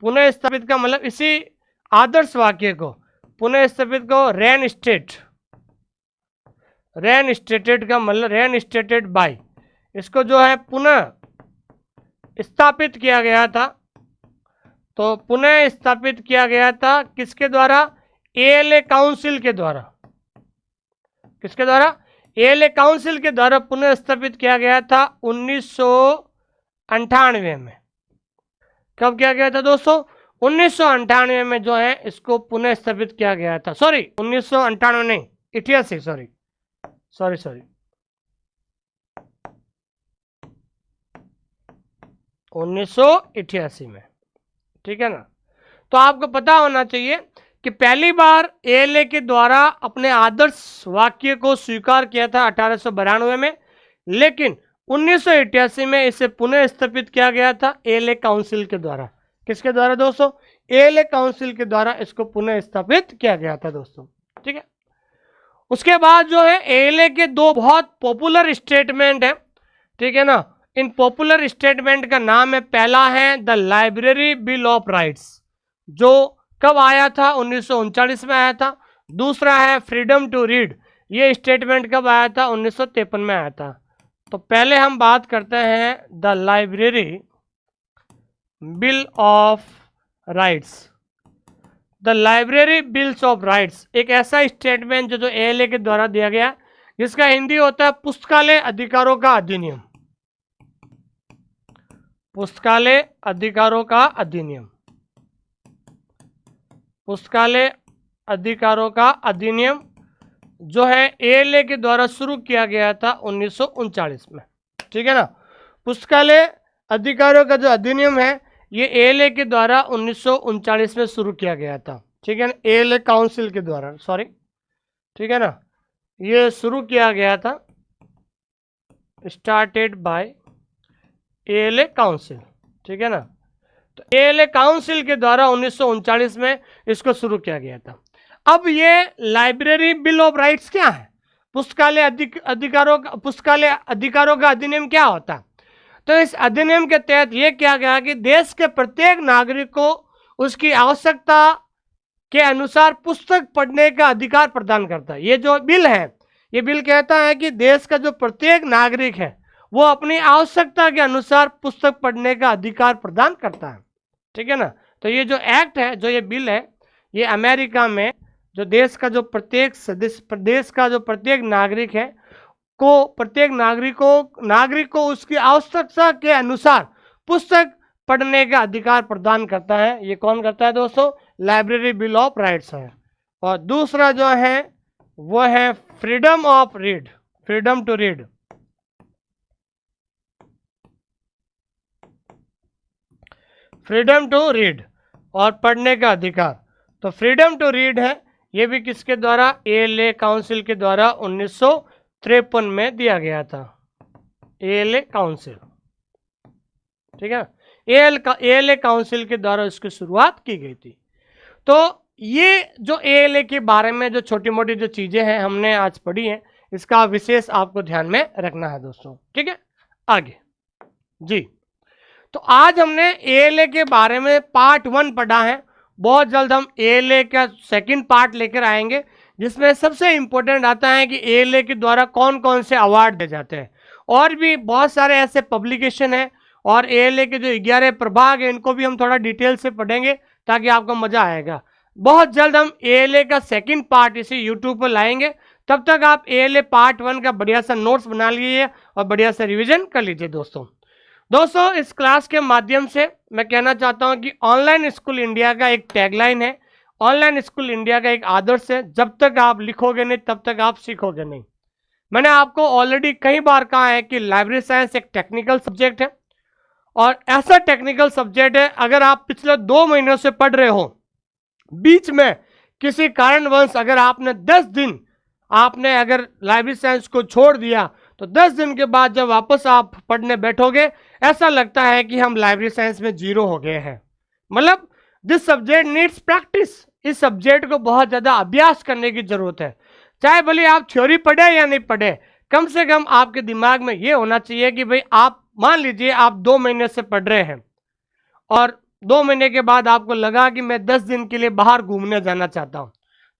पुनः स्थापित का मतलब इसी आदर्श वाक्य को पुनः स्थापित को रेनस्टेटेड का मतलब रेनस्टेटेड बाय, इसको जो है पुनः स्थापित किया गया था। तो पुनः स्थापित किया गया था किसके द्वारा? ALA काउंसिल के द्वारा। किसके द्वारा? ALA काउंसिल के द्वारा पुनः स्थापित किया गया था 1998 में। कब किया गया था दोस्तों? 1998 में जो है इसको पुनः स्थापित किया गया था। सॉरी, 1998 नहीं, 88, सॉरी 1988 में। ठीक है ना। तो आपको पता होना चाहिए कि पहली बार ALA के द्वारा अपने आदर्श वाक्य को स्वीकार किया था 1892 में, लेकिन 1988 में इसे पुनः स्थापित किया गया था ALA काउंसिल के द्वारा। किसके द्वारा दोस्तों? ALA काउंसिल के द्वारा इसको पुनः स्थापित किया गया था दोस्तों। ठीक है। उसके बाद जो है ALA के दो बहुत पॉपुलर स्टेटमेंट है। ठीक है ना। इन पॉपुलर स्टेटमेंट का नाम है, पहला है the library bill of rights, जो कब आया था? 1939 में आया था। दूसरा है फ्रीडम टू रीड, ये स्टेटमेंट कब आया था? 1953 में आया था। तो पहले हम बात करते हैं the library bill of rights. The library bills of rights एक ऐसा स्टेटमेंट जो ALA के द्वारा दिया गया, जिसका हिंदी होता है पुस्तकालय अधिकारों का अधिनियम। पुस्तकालय अधिकारों का अधिनियम, पुस्तकालय अधिकारों का अधिनियम जो है ALA के द्वारा शुरू किया गया था 1939 में। ठीक है ना। पुस्तकालय अधिकारों का जो अधिनियम है, ये ALA के द्वारा 1939 में शुरू किया गया था। ठीक है ना। ALA काउंसिल के द्वारा, सॉरी, ठीक है ना, ये शुरू किया गया था, स्टार्टेड बाय ALA काउंसिल। ठीक है ना। तो ALA काउंसिल के द्वारा 1939 में इसको शुरू किया गया था। अब ये लाइब्रेरी बिल ऑफ राइट्स क्या है? पुस्तकालय अधिकारों का अधिनियम क्या होता है? तो इस अधिनियम के तहत ये किया गया कि देश के प्रत्येक नागरिक को उसकी आवश्यकता के अनुसार पुस्तक पढ़ने का अधिकार प्रदान करता है। ये जो बिल है, ये बिल कहता है कि देश का जो प्रत्येक नागरिक है वो अपनी आवश्यकता के अनुसार पुस्तक पढ़ने का अधिकार प्रदान करता है। ठीक है ना। तो ये जो एक्ट है, जो ये बिल है, ये अमेरिका में जो देश का जो प्रत्येक सदस्य, प्रदेश का जो प्रत्येक नागरिक है को, प्रत्येक नागरिक को उसकी आवश्यकता के अनुसार पुस्तक पढ़ने का अधिकार प्रदान करता है। ये कौन करता है दोस्तों? लाइब्रेरी बिल ऑफ राइट्स है। और दूसरा जो है वो है freedom of read, freedom to read. Freedom to read और पढ़ने का अधिकार। तो फ्रीडम टू रीड है, ये भी किसके द्वारा? ALA काउंसिल के द्वारा 1953 में दिया गया था। ALA council. ठीक है। ALA काउंसिल के द्वारा इसकी शुरुआत की गई थी। तो ये जो ALA के बारे में जो छोटी मोटी जो चीज़ें हैं हमने आज पढ़ी हैं, इसका विशेष आपको ध्यान में रखना है दोस्तों। ठीक है, आगे जी। तो आज हमने ALA के बारे में पार्ट 1 पढ़ा है। बहुत जल्द हम ALA का सेकंड पार्ट लेकर आएंगे, जिसमें सबसे इम्पोर्टेंट आता है कि ALA के द्वारा कौन कौन से अवार्ड दिए जाते हैं, और भी बहुत सारे ऐसे पब्लिकेशन हैं, और ALA के जो 11 प्रभाग हैं इनको भी हम थोड़ा डिटेल से पढ़ेंगे ताकि आपको मजा आएगा। बहुत जल्द हम ALA का सेकंड पार्ट इसे यूट्यूब पर लाएंगे। तब तक आप ALA पार्ट 1 का बढ़िया सा नोट्स बना लीजिए और बढ़िया सा रिवीजन कर लीजिए दोस्तों। इस क्लास के माध्यम से मैं कहना चाहता हूं कि ऑनलाइन स्कूल इंडिया का एक टैगलाइन है, ऑनलाइन स्कूल इंडिया का एक आदर्श है, जब तक आप लिखोगे नहीं तब तक आप सीखोगे नहीं। मैंने आपको ऑलरेडी कई बार कहा है कि लाइब्रेरी साइंस एक टेक्निकल सब्जेक्ट है, और ऐसा टेक्निकल सब्जेक्ट है अगर आप पिछले 2 महीनों से पढ़ रहे हो, बीच में किसी कारणवश अगर आपने 10 दिन आपने अगर लाइब्रेरी साइंस को छोड़ दिया, तो 10 दिन के बाद जब वापस आप पढ़ने बैठोगे ऐसा लगता है कि हम लाइब्रेरी साइंस में जीरो हो गए हैं। मतलब दिस सब्जेक्ट नीड्स प्रैक्टिस। इस सब्जेक्ट को बहुत ज़्यादा अभ्यास करने की जरूरत है। चाहे भले आप थ्योरी पढ़े या नहीं पढ़े, कम से कम आपके दिमाग में ये होना चाहिए कि भाई आप मान लीजिए आप 2 महीने से पढ़ रहे हैं, और 2 महीने के बाद आपको लगा कि मैं 10 दिन के लिए बाहर घूमने जाना चाहता हूँ,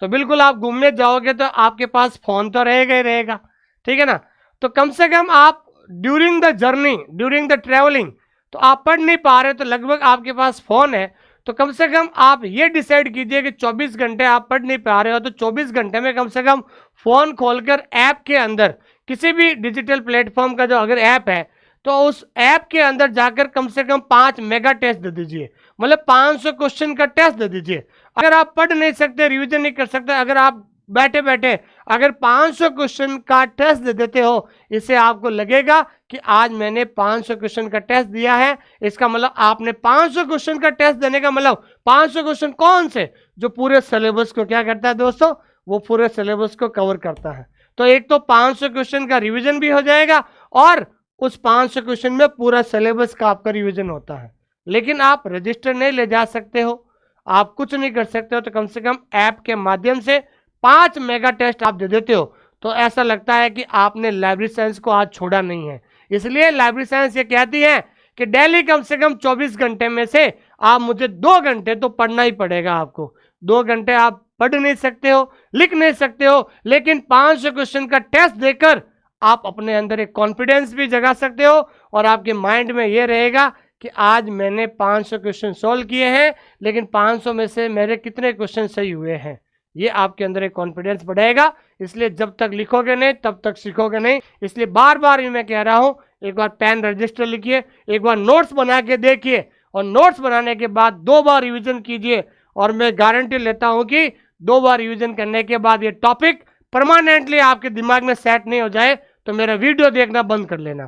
तो बिल्कुल आप घूमने जाओगे तो आपके पास फ़ोन तो रहेगा ही रहेगा। ठीक है ना, तो कम से कम आप during the journey, during the travelling, तो आप पढ़ नहीं पा रहे तो लगभग आपके पास फ़ोन है, तो कम से कम आप ये डिसाइड कीजिए कि 24 घंटे आप पढ़ नहीं पा रहे हो, तो 24 घंटे में कम से कम फ़ोन खोलकर ऐप के अंदर किसी भी डिजिटल प्लेटफॉर्म का जो अगर ऐप है, तो उस ऐप के अंदर जाकर कम से कम 5 मेगा टेस्ट दे दीजिए, मतलब 500 क्वेश्चन का टेस्ट दे दीजिए। अगर आप पढ़ नहीं सकते, रिवीजन नहीं कर सकते, अगर आप बैठे बैठे अगर 500 क्वेश्चन का टेस्ट दे देते हो, इससे आपको लगेगा कि आज मैंने 500 क्वेश्चन का टेस्ट दिया है। इसका मतलब आपने 500 क्वेश्चन का टेस्ट देने का मतलब 500 क्वेश्चन कौन से, जो पूरे सिलेबस को क्या करता है दोस्तों, वो पूरे सिलेबस को कवर करता है। तो एक तो 500 क्वेश्चन का रिवीजन भी हो जाएगा, और उस 500 क्वेश्चन में पूरा सिलेबस का आपका रिवीजन होता है। लेकिन आप रजिस्टर नहीं ले जा सकते हो, आप कुछ नहीं कर सकते हो, तो कम से कम ऐप के माध्यम से 5 मेगा टेस्ट आप दे देते हो, तो ऐसा लगता है कि आपने लाइब्रेरी साइंस को आज छोड़ा नहीं है। इसलिए लाइब्रेरी साइंस ये कहती है कि डेली कम से कम 24 घंटे में से आप मुझे 2 घंटे तो पढ़ना ही पड़ेगा। आपको 2 घंटे आप पढ़ नहीं सकते हो, लिख नहीं सकते हो, लेकिन 500 क्वेश्चन का टेस्ट देकर आप अपने अंदर एक कॉन्फिडेंस भी जगा सकते हो, और आपके माइंड में ये रहेगा कि आज मैंने 500 क्वेश्चन सॉल्व किए हैं, लेकिन 500 में से मेरे कितने क्वेश्चन सही हुए हैं, ये आपके अंदर एक कॉन्फिडेंस बढ़ेगा। इसलिए जब तक लिखोगे नहीं तब तक सीखोगे नहीं। इसलिए बार बार ये मैं कह रहा हूँ, एक बार पेन रजिस्टर लिखिए, एक बार नोट्स बना के देखिए, और नोट्स बनाने के बाद 2 बार रिवीजन कीजिए, और मैं गारंटी लेता हूँ कि 2 बार रिवीजन करने के बाद ये टॉपिक परमानेंटली आपके दिमाग में सेट नहीं हो जाए तो मेरा वीडियो देखना बंद कर लेना।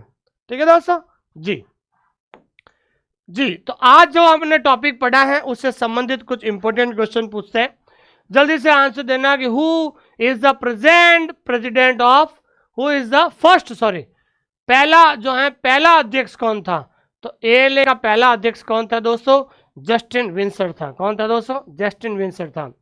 ठीक है दोस्तों जी। तो आज जो हमने टॉपिक पढ़ा है उससे संबंधित कुछ इंपॉर्टेंट क्वेश्चन पूछते हैं, जल्दी से आंसर देना कि who is the present president of, who is the first, sorry पहला जो है पहला अध्यक्ष कौन था, तो ALA का पहला अध्यक्ष कौन था दोस्तों, जस्टिन विंसर था। कौन था दोस्तों, जस्टिन विंसर था।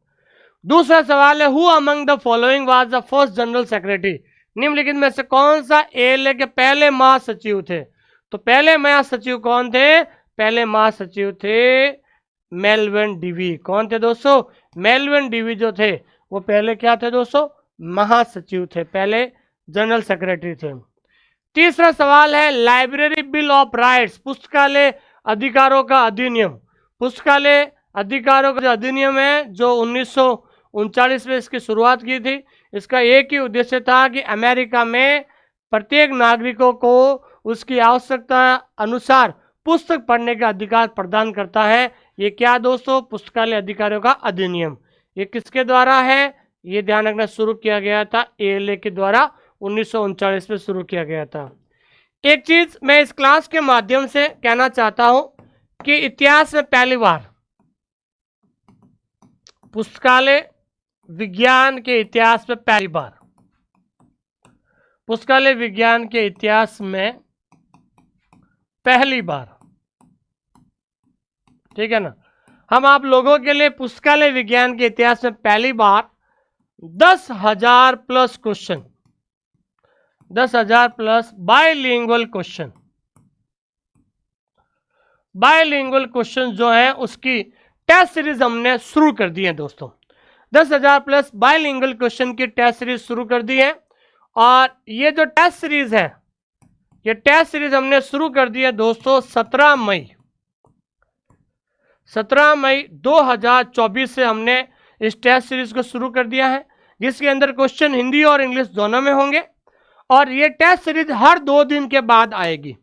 दूसरा सवाल है, who among the following was the first general secretary, निम्नलिखित में से कौन सा ALA के पहले महासचिव थे, तो पहले महासचिव कौन थे, पहले महासचिव थे मेलविन डीवी। कौन थे दोस्तों, मेलविन डीवी जो थे वो पहले क्या थे दोस्तों, महासचिव थे, पहले जनरल सेक्रेटरी थे। तीसरा सवाल है, लाइब्रेरी बिल ऑफ राइट्स, पुस्तकालय अधिकारों का अधिनियम, पुस्तकालय अधिकारों का जो अधिनियम है जो 1939 में इसकी शुरुआत की थी, इसका एक ही उद्देश्य था कि अमेरिका में प्रत्येक नागरिकों को उसकी आवश्यकता अनुसार पुस्तक पढ़ने का अधिकार प्रदान करता है। ये क्या दोस्तों, पुस्तकालय अधिकारों का अधिनियम। ये किसके द्वारा है, ये ध्यान रखना, शुरू किया गया था ALA के द्वारा 1939 में शुरू किया गया था। एक चीज मैं इस क्लास के माध्यम से कहना चाहता हूं कि इतिहास में पहली बार, पुस्तकालय विज्ञान के इतिहास में पहली बार, पुस्तकालय विज्ञान के इतिहास में पहली बार ठीक है ना। हम आप लोगों के लिए पुस्तकालय विज्ञान के इतिहास में पहली बार 10,000 plus question, 10,000 plus bilingual question, bilingual question जो है उसकी टेस्ट सीरीज हमने शुरू कर दी है दोस्तों। 10,000 प्लस बायलिंगुअल क्वेश्चन की टेस्ट सीरीज शुरू कर दी है। और ये जो टेस्ट सीरीज है, ये टेस्ट सीरीज हमने शुरू कर दी है दोस्तों 17 मई 2024 से हमने इस टेस्ट सीरीज को शुरू कर दिया है, जिसके अंदर क्वेश्चन हिंदी और इंग्लिश दोनों में होंगे। और ये टेस्ट सीरीज हर 2 दिन के बाद आएगी।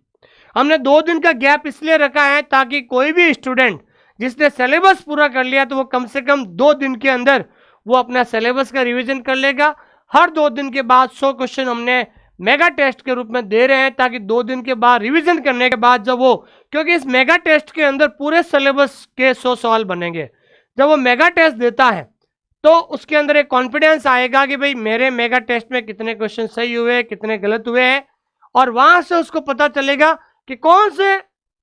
हमने 2 दिन का गैप इसलिए रखा है ताकि कोई भी स्टूडेंट जिसने सिलेबस पूरा कर लिया तो वो कम से कम 2 दिन के अंदर वो अपना सिलेबस का रिवीजन कर लेगा। हर 2 दिन के बाद 100 क्वेश्चन हमने मेगा टेस्ट के रूप में दे रहे हैं, ताकि 2 दिन के बाद रिवीजन करने के बाद जब वो, क्योंकि इस मेगा टेस्ट के अंदर पूरे सिलेबस के 100 सवाल बनेंगे, जब वो मेगा टेस्ट देता है तो उसके अंदर एक कॉन्फिडेंस आएगा कि भाई मेरे मेगा टेस्ट में कितने क्वेश्चन सही हुए, कितने गलत हुए हैं। और वहां से उसको पता चलेगा कि कौन से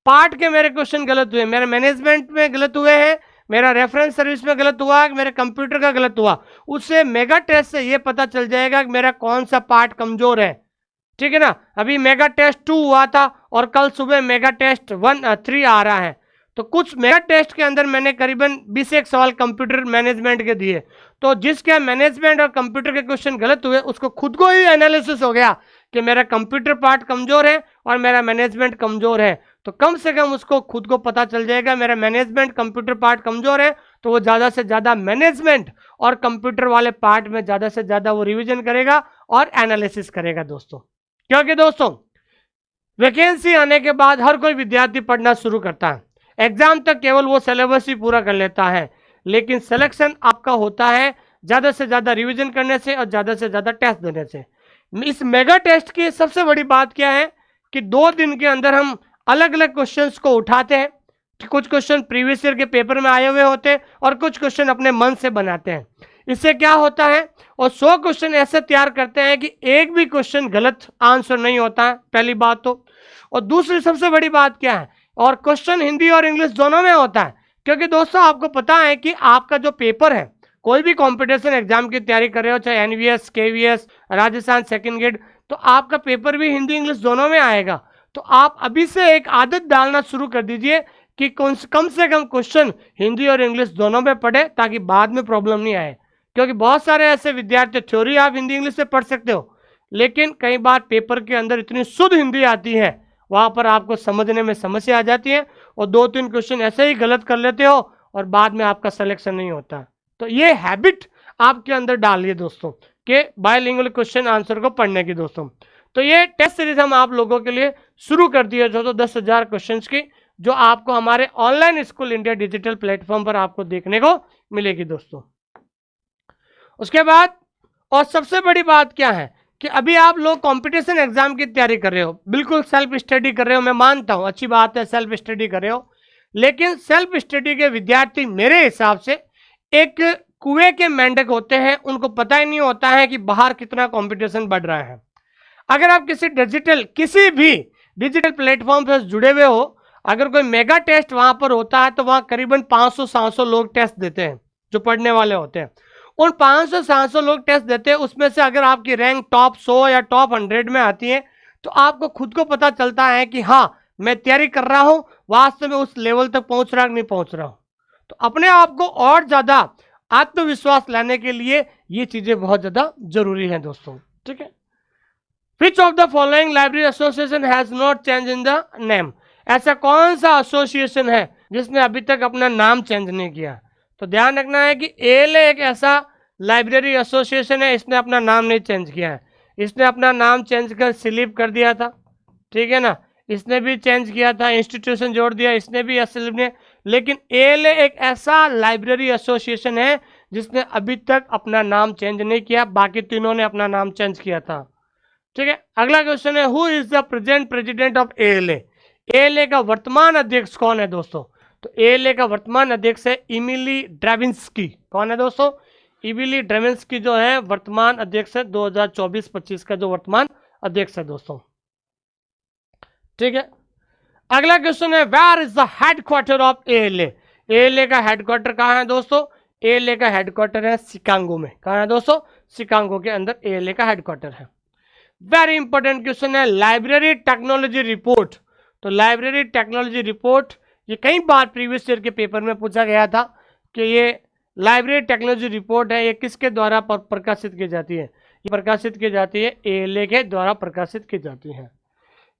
पार्ट के मेरे क्वेश्चन गलत हुए, मेरे मैनेजमेंट में गलत हुए हैं, मेरा रेफरेंस सर्विस में गलत हुआ, मेरे कंप्यूटर का गलत हुआ। उससे मेगा टेस्ट से ये पता चल जाएगा कि मेरा कौन सा पार्ट कमजोर है। ठीक है ना। अभी मेगा टेस्ट 2 हुआ था और कल सुबह मेगा टेस्ट 3 आ रहा है। तो कुछ मेगा टेस्ट के अंदर मैंने करीबन 21 सवाल कंप्यूटर मैनेजमेंट के दिए। तो जिसके मैनेजमेंट और कंप्यूटर के क्वेश्चन गलत हुए उसको खुद को ही एनालिसिस हो गया कि मेरा कंप्यूटर पार्ट कमजोर है और मेरा मैनेजमेंट कमजोर है। तो कम से कम उसको खुद को पता चल जाएगा मेरा मैनेजमेंट कंप्यूटर पार्ट कमजोर है, तो वो ज़्यादा से ज़्यादा मैनेजमेंट और कंप्यूटर वाले पार्ट में ज़्यादा से ज़्यादा वो रिविजन करेगा और एनालिसिस करेगा दोस्तों। क्योंकि दोस्तों वैकेंसी आने के बाद हर कोई विद्यार्थी पढ़ना शुरू करता है, एग्जाम तक केवल वो सिलेबस ही पूरा कर लेता है, लेकिन सिलेक्शन आपका होता है ज़्यादा से ज़्यादा रिवीजन करने से और ज़्यादा से ज़्यादा टेस्ट देने से। इस मेगा टेस्ट की सबसे बड़ी बात क्या है कि 2 दिन के अंदर हम अलग अलग क्वेश्चंस को उठाते हैं। कुछ क्वेश्चन प्रीवियस ईयर के पेपर में आए हुए होते हैं और कुछ क्वेश्चन अपने मन से बनाते हैं। इससे क्या होता है, और 100 क्वेश्चन ऐसे तैयार करते हैं कि एक भी क्वेश्चन गलत आंसर नहीं होता है, पहली बात तो। और दूसरी सबसे बड़ी बात क्या है, और क्वेश्चन हिंदी और इंग्लिश दोनों में होता है। क्योंकि दोस्तों आपको पता है कि आपका जो पेपर है, कोई भी कंपटीशन एग्जाम की तैयारी कर रहे हो, चाहे NVS, KVS, Rajasthan second grade, तो आपका पेपर भी हिंदी इंग्लिश दोनों में आएगा। तो आप अभी से एक आदत डालना शुरू कर दीजिए कि कम से कम क्वेश्चन हिंदी और इंग्लिश दोनों में पढ़े, ताकि बाद में प्रॉब्लम नहीं आए। क्योंकि बहुत सारे ऐसे विद्यार्थी, थ्योरी आप हिंदी इंग्लिश से पढ़ सकते हो, लेकिन कई बार पेपर के अंदर इतनी शुद्ध हिंदी आती है, वहां पर आपको समझने में समस्या आ जाती है और 2-3 क्वेश्चन ऐसे ही गलत कर लेते हो और बाद में आपका सिलेक्शन नहीं होता। तो ये हैबिट आपके अंदर डालिए दोस्तों कि बायलिंगुअल क्वेश्चन आंसर को पढ़ने की दोस्तों। तो ये टेस्ट सीरीज हम आप लोगों के लिए शुरू कर दी है दोस्तों 10,000 क्वेश्चन की, जो आपको हमारे online school India digital platform पर आपको देखने को मिलेगी दोस्तों। उसके बाद और सबसे बड़ी बात क्या है कि अभी आप लोग कंपटीशन एग्जाम की तैयारी कर रहे हो, बिल्कुल सेल्फ स्टडी कर रहे हो, मैं मानता हूं अच्छी बात है सेल्फ स्टडी कर रहे हो, लेकिन सेल्फ स्टडी के विद्यार्थी मेरे हिसाब से एक कुएं के मेंढक होते हैं, उनको पता ही नहीं होता है कि बाहर कितना कंपटीशन बढ़ रहा है। अगर आप किसी भी डिजिटल प्लेटफॉर्म से जुड़े हुए हो, अगर कोई मेगा टेस्ट वहां पर होता है तो वहां करीबन 500-700 लोग टेस्ट देते हैं जो पढ़ने वाले होते हैं। उन 500-700 लोग टेस्ट देते हैं, उसमें से अगर आपकी रैंक टॉप 100 या टॉप 100 में आती है तो आपको खुद को पता चलता है कि हाँ मैं तैयारी कर रहा हूं, वास्तव में उस लेवल तक पहुंच रहा नहीं पहुंच रहा हूं। तो अपने आप को और ज्यादा आत्मविश्वास लाने के लिए ये चीजें बहुत ज्यादा जरूरी है दोस्तों। ठीक है। Which of the following library association has not change in the name, ऐसा कौन सा एसोसिएशन है जिसने अभी तक अपना नाम चेंज नहीं किया। तो ध्यान रखना है कि एएलए एक ऐसा लाइब्रेरी एसोसिएशन है, इसने अपना नाम नहीं चेंज किया है। इसने अपना नाम चेंज कर स्लीप कर दिया था, ठीक है ना, इसने भी चेंज किया था, इंस्टीट्यूशन जोड़ दिया, इसने भी स्लीप ने, लेकिन एएलए एक ऐसा लाइब्रेरी एसोसिएशन है जिसने अभी तक अपना नाम चेंज नहीं किया, बाकी तीनों ने अपना नाम चेंज किया था। ठीक है। अगला क्वेश्चन है, who is the present president of ALA, ALA का वर्तमान अध्यक्ष कौन है दोस्तों। तो एएलए का वर्तमान अध्यक्ष है इमिली ड्रेविंस्की। कौन है दोस्तों, इमिली ड्रेविंस्की जो है वर्तमान अध्यक्ष है, 2024-25 का जो वर्तमान अध्यक्ष है दोस्तों। ठीक है। अगला क्वेश्चन है, where is the headquarter of ALA? ALA का हेडक्वार्टर कहाँ है दोस्तों? एएलए का हेडक्वार्टर है शिकागो में। कहाँ है दोस्तों? शिकागो के अंदर एएलए का हेडक्वार्टर है। वेरी इंपॉर्टेंट क्वेश्चन है, लाइब्रेरी टेक्नोलॉजी रिपोर्ट। तो लाइब्रेरी टेक्नोलॉजी रिपोर्ट ये कई बार प्रीवियस ईयर के पेपर में पूछा गया था कि ये लाइब्रेरी टेक्नोलॉजी रिपोर्ट है, ये किसके द्वारा प्रकाशित की जाती है? ये प्रकाशित की जाती है एएलए के द्वारा प्रकाशित की जाती है।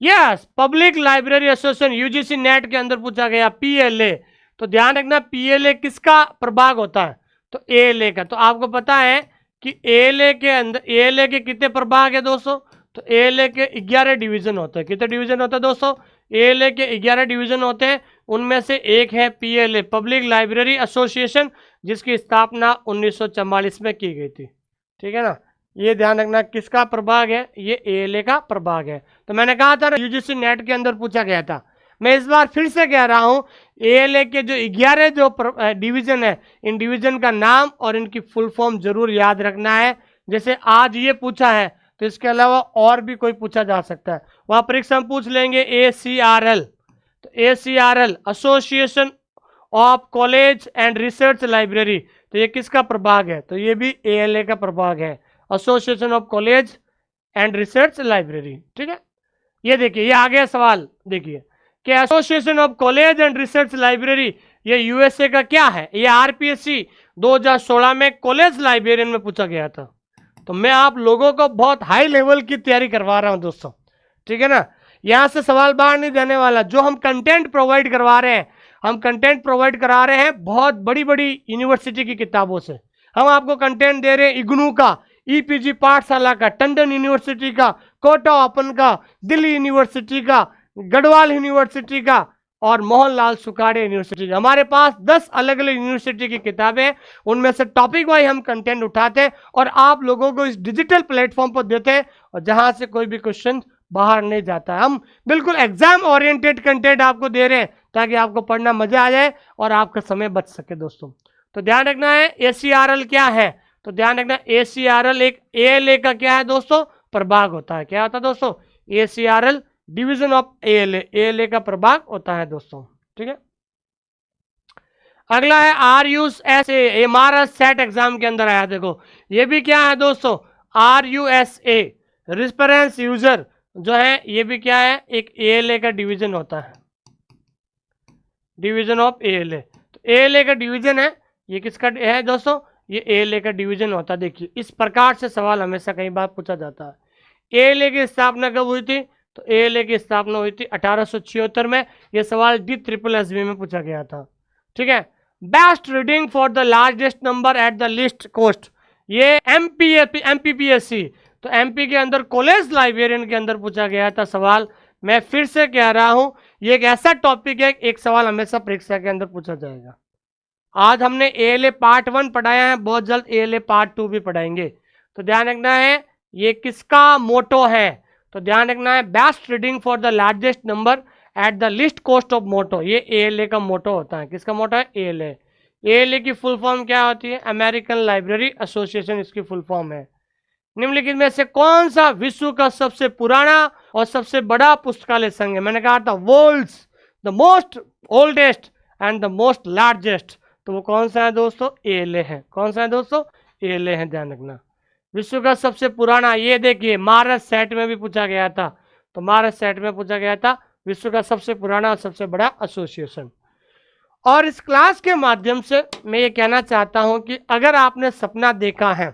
Yes, public library association UGC net के अंदर पूछा गया पीएलए। तो ध्यान रखना, पीएलए किसका प्रभाग होता है? तो एएलए का। तो आपको पता है कि एएलए के अंदर एएलए के कितने प्रभाग है दोस्तों? तो एएलए के 11 डिवीजन होते हैं। कितने डिवीजन होते हैं दोस्तों? एएलए के 11 डिवीजन होते हैं। उनमें से एक है पीएलए, पब्लिक लाइब्रेरी एसोसिएशन, जिसकी स्थापना 1944 में की गई थी। ठीक है ना, ये ध्यान रखना किसका प्रभाग है? ये एएलए का प्रभाग है। तो मैंने कहा था यूजीसी नेट के अंदर पूछा गया था। मैं इस बार फिर से कह रहा हूं, एएलए के जो 11 जो डिवीजन है, इन डिवीजन का नाम और इनकी फुल फॉर्म जरूर याद रखना है। जैसे आज ये पूछा है, तो इसके अलावा और भी कोई पूछा जा सकता है। वहां परीक्षा में पूछ लेंगे ACRL। तो ACRL Association of College and Research library, तो ये किसका प्रभाग है? तो ये भी एएलए का प्रभाग है, Association of College and Research library. ठीक है, ये देखिए, ये आ गया सवाल। देखिए कि association of College and Research library ये यूएसए का क्या है? ये आरपीएससी 2016 में कॉलेज लाइब्रेरियन में पूछा गया था। तो मैं आप लोगों को बहुत हाई लेवल की तैयारी करवा रहा हूं दोस्तों। ठीक है ना, यहां से सवाल बाहर नहीं देने वाला। जो हम कंटेंट प्रोवाइड करवा रहे हैं, हम कंटेंट प्रोवाइड करा रहे हैं बहुत बड़ी बड़ी यूनिवर्सिटी की किताबों से। हम आपको कंटेंट दे रहे हैं इग्नू का, ईपीजी पाठशाला का, टंडन यूनिवर्सिटी का, कोटा ओपन का, दिल्ली यूनिवर्सिटी का, गढ़वाल यूनिवर्सिटी का और मोहनलाल सुखाड़े यूनिवर्सिटी का। हमारे पास 10 अलग अलग यूनिवर्सिटी की किताबें हैं। उनमें से टॉपिक वाइज हम कंटेंट उठाते हैं और आप लोगों को इस डिजिटल प्लेटफॉर्म पर देते हैं, और जहां से कोई भी क्वेश्चन बाहर नहीं जाता है। हम बिल्कुल एग्जाम ओरिएंटेड कंटेंट आपको दे रहे हैं ताकि आपको पढ़ना मजा आ जाए और आपका समय बच सके दोस्तों। तो ध्यान रखना है ACRL क्या है? तो ध्यान रखना, ACRL एक एएलए का क्या है दोस्तों? प्रभाग होता है। क्या होता है दोस्तों? ACRL डिवीजन ऑफ एएलए का प्रभाग होता है दोस्तों। ठीक है, अगला है RUSA। ये महाराष्ट्र सेट एग्जाम के अंदर आया। देखो ये भी क्या है दोस्तों? RUSA रेफरेंस यूजर जो है, ये भी क्या है? एक एएलए का डिवीजन होता है, डिवीजन ऑफ एएलए। तो एएलए का डिवीजन है, ये किसका है दोस्तों? ये एएलए का डिवीजन होता है। देखिए इस प्रकार से सवाल हमेशा कई बार पूछा जाता है। एएलए की स्थापना कब हुई थी? तो एएलए की स्थापना हुई थी 1876 में। यह सवाल DSSB में पूछा गया था। ठीक है, best reading for the largest number at the least cost, ये MPPSC, तो MP के अंदर कॉलेज लाइब्रेरियन के अंदर पूछा गया था सवाल। मैं फिर से कह रहा हूं, ये एक ऐसा टॉपिक है, एक सवाल हमेशा परीक्षा के अंदर पूछा जाएगा। आज हमने एएलए पार्ट 1 पढ़ाया है, बहुत जल्द एएलए पार्ट 2 भी पढ़ाएंगे। तो ध्यान रखना है ये किसका मोटो है? तो ध्यान रखना है, best reading for the largest number at the least cost of motto, ये एएलए का मोटो होता है। किसका मोटो है? एएलए। एएलए की फुल फॉर्म क्या होती है? अमेरिकन लाइब्रेरी एसोसिएशन इसकी फुल फॉर्म है। निम्नलिखित में से कौन सा विश्व का सबसे पुराना और सबसे बड़ा पुस्तकालय संघ है? मैंने कहा था world's the most oldest and the most largest, तो वो कौन सा है दोस्तों? एएलए है। कौन सा है दोस्तों? एएलए है। ध्यान रखना, विश्व का सबसे पुराना। ये देखिए महाराष्ट्र सेट में भी पूछा गया था। तो महाराष्ट्र सेट में पूछा गया था विश्व का सबसे पुराना और सबसे बड़ा एसोसिएशन। और इस क्लास के माध्यम से मैं ये कहना चाहता हूं कि अगर आपने सपना देखा है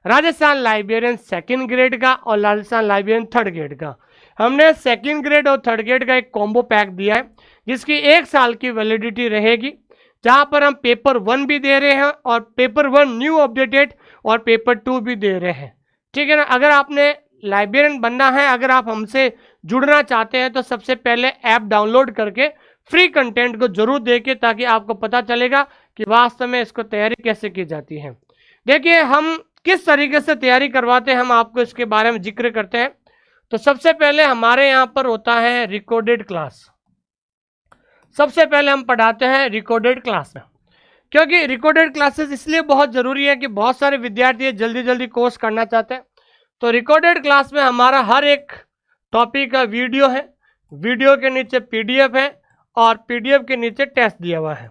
राजस्थान लाइब्रेरियन 2nd ग्रेड का और राजस्थान लाइब्रेरियन 3rd ग्रेड का, हमने 2nd ग्रेड और 3rd ग्रेड का एक कॉम्बो पैक दिया है जिसकी 1 साल की वैलिडिटी रहेगी, जहां पर हम पेपर 1 भी दे रहे हैं और पेपर 1 न्यू अपडेटेड और पेपर 2 भी दे रहे हैं। ठीक है ना, अगर आपने लाइब्रेरियन बनना है, अगर आप हमसे जुड़ना चाहते हैं, तो सबसे पहले ऐप डाउनलोड करके फ्री कंटेंट को जरूर देखिए ताकि आपको पता चलेगा कि वास्तव में इसको तैयारी कैसे की जाती है। देखिए हम किस तरीके से तैयारी करवाते हैं, हम आपको इसके बारे में जिक्र करते हैं। तो सबसे पहले हमारे यहाँ पर होता है रिकॉर्डेड क्लास। सबसे पहले हम पढ़ाते हैं रिकॉर्डेड क्लास में, क्योंकि रिकॉर्डेड क्लासेस इसलिए बहुत ज़रूरी है कि बहुत सारे विद्यार्थी जल्दी जल्दी कोर्स करना चाहते हैं। तो रिकॉर्डेड क्लास में हमारा हर एक टॉपिक का वीडियो है, वीडियो के नीचे पीडीएफ है और पीडीएफ के नीचे टेस्ट दिया हुआ है।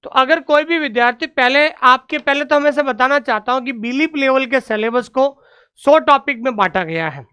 तो अगर कोई भी विद्यार्थी पहले तो हमें से बताना चाहता हूं कि बीलीप लेवल के सिलेबस को 100 टॉपिक में बांटा गया है।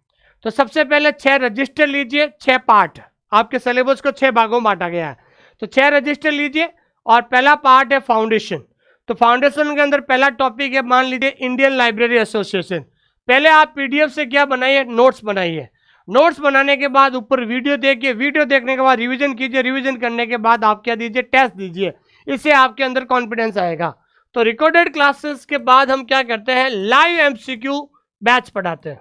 तो सबसे पहले 6 रजिस्टर लीजिए, 6 पार्ट, आपके सिलेबस को 6 भागों में बांटा गया है। तो 6 रजिस्टर लीजिए और पहला पार्ट है फाउंडेशन। तो फाउंडेशन के अंदर पहला टॉपिक है, मान लीजिए इंडियन लाइब्रेरी एसोसिएशन। पहले आप पीडीएफ से क्या बनाइए, नोट्स बनाइए। नोट्स बनाने के बाद ऊपर वीडियो देखिए, वीडियो देखने के बाद रिवीजन कीजिए, रिवीजन करने के बाद आप क्या दीजिए, टेस्ट दीजिए। इससे आपके अंदर कॉन्फिडेंस आएगा। तो रिकॉर्डेड क्लासेस के बाद हम क्या करते हैं, लाइव एमसीक्यू बैच पढ़ाते हैं।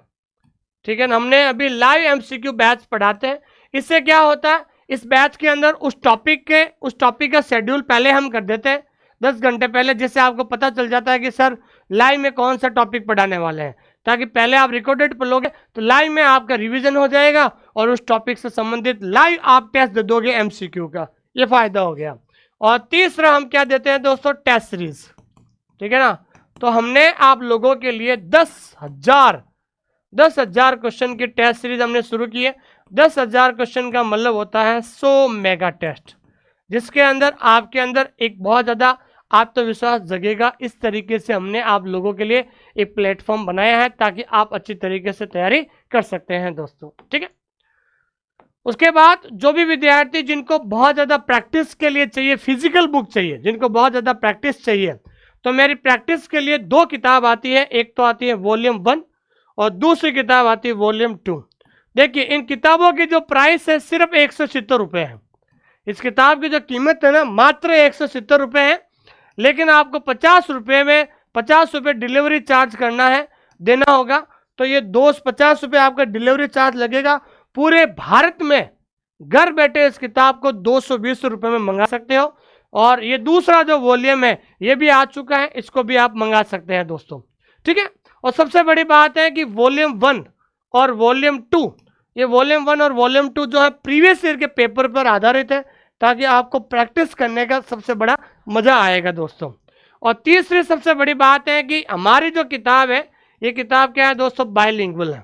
ठीक है ना, हमने अभी लाइव एमसीक्यू बैच पढ़ाते हैं। इससे क्या होता है, इस बैच के अंदर उस टॉपिक का शेड्यूल पहले हम कर देते हैं 10 घंटे पहले, जिससे आपको पता चल जाता है कि सर लाइव में कौन सा टॉपिक पढ़ाने वाले हैं, ताकि पहले आप रिकॉर्डेड पढ़ोगे तो लाइव में आपका रिवीजन हो जाएगा और उस टॉपिक से संबंधित लाइव आप टेस्ट दे दोगे एमसीक्यू का। ये फायदा हो गया। और तीसरा हम क्या देते हैं दोस्तों, टेस्ट सीरीज। ठीक है ना, तो हमने आप लोगों के लिए 10,000 क्वेश्चन की टेस्ट सीरीज हमने शुरू की है। 10,000 क्वेश्चन का मतलब होता है 100 मेगा टेस्ट, जिसके अंदर आपके अंदर एक बहुत ज़्यादा आत्मविश्वास जगेगा। इस तरीके से हमने आप लोगों के लिए एक प्लेटफॉर्म बनाया है ताकि आप अच्छी तरीके से तैयारी कर सकते हैं दोस्तों। ठीक है, उसके बाद जो भी विद्यार्थी जिनको बहुत ज़्यादा प्रैक्टिस के लिए चाहिए, फिजिकल बुक चाहिए, जिनको बहुत ज़्यादा प्रैक्टिस चाहिए, तो मेरी प्रैक्टिस के लिए 2 किताब आती है। एक तो आती है वॉल्यूम 1 और दूसरी किताब आती है वॉल्यूम 2। देखिए, इन किताबों की जो प्राइस है सिर्फ 170 रुपये है। इस किताब की जो कीमत है ना, मात्र 170 रुपये है। लेकिन आपको 50 रुपये में 50 रुपये डिलीवरी चार्ज करना है, देना होगा। तो ये 250 रुपये आपका डिलीवरी चार्ज लगेगा। पूरे भारत में घर बैठे इस किताब को 220 रुपये में मंगा सकते हो। और ये दूसरा जो वॉल्यूम है ये भी आ चुका है, इसको भी आप मंगा सकते हैं दोस्तों। ठीक है, और सबसे बड़ी बात है कि वॉल्यूम 1 और वॉल्यूम 2, ये वॉल्यूम 1 और वॉल्यूम 2 जो है प्रीवियस ईयर के पेपर पर आधारित है, ताकि आपको प्रैक्टिस करने का सबसे बड़ा मजा आएगा दोस्तों। और तीसरी सबसे बड़ी बात है कि हमारी जो किताब है, ये किताब क्या है दोस्तों, बायलिंगुअल है,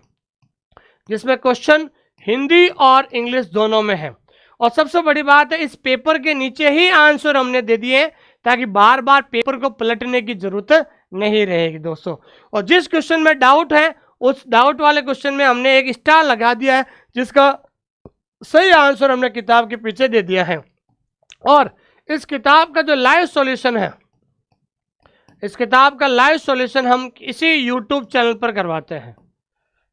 जिसमें क्वेश्चन हिंदी और इंग्लिश दोनों में है। और सबसे बड़ी बात है, इस पेपर के नीचे ही आंसर हमने दे दिए हैं, ताकि बार बार पेपर को पलटने की जरूरत नहीं रहेगी दोस्तों। और जिस क्वेश्चन में डाउट है, उस डाउट वाले क्वेश्चन में हमने एक स्टार लगा दिया है, जिसका सही आंसर हमने किताब के पीछे दे दिया है। और इस किताब का जो लाइव सॉल्यूशन है, इस किताब का लाइव सॉल्यूशन हम इसी यूट्यूब चैनल पर करवाते हैं।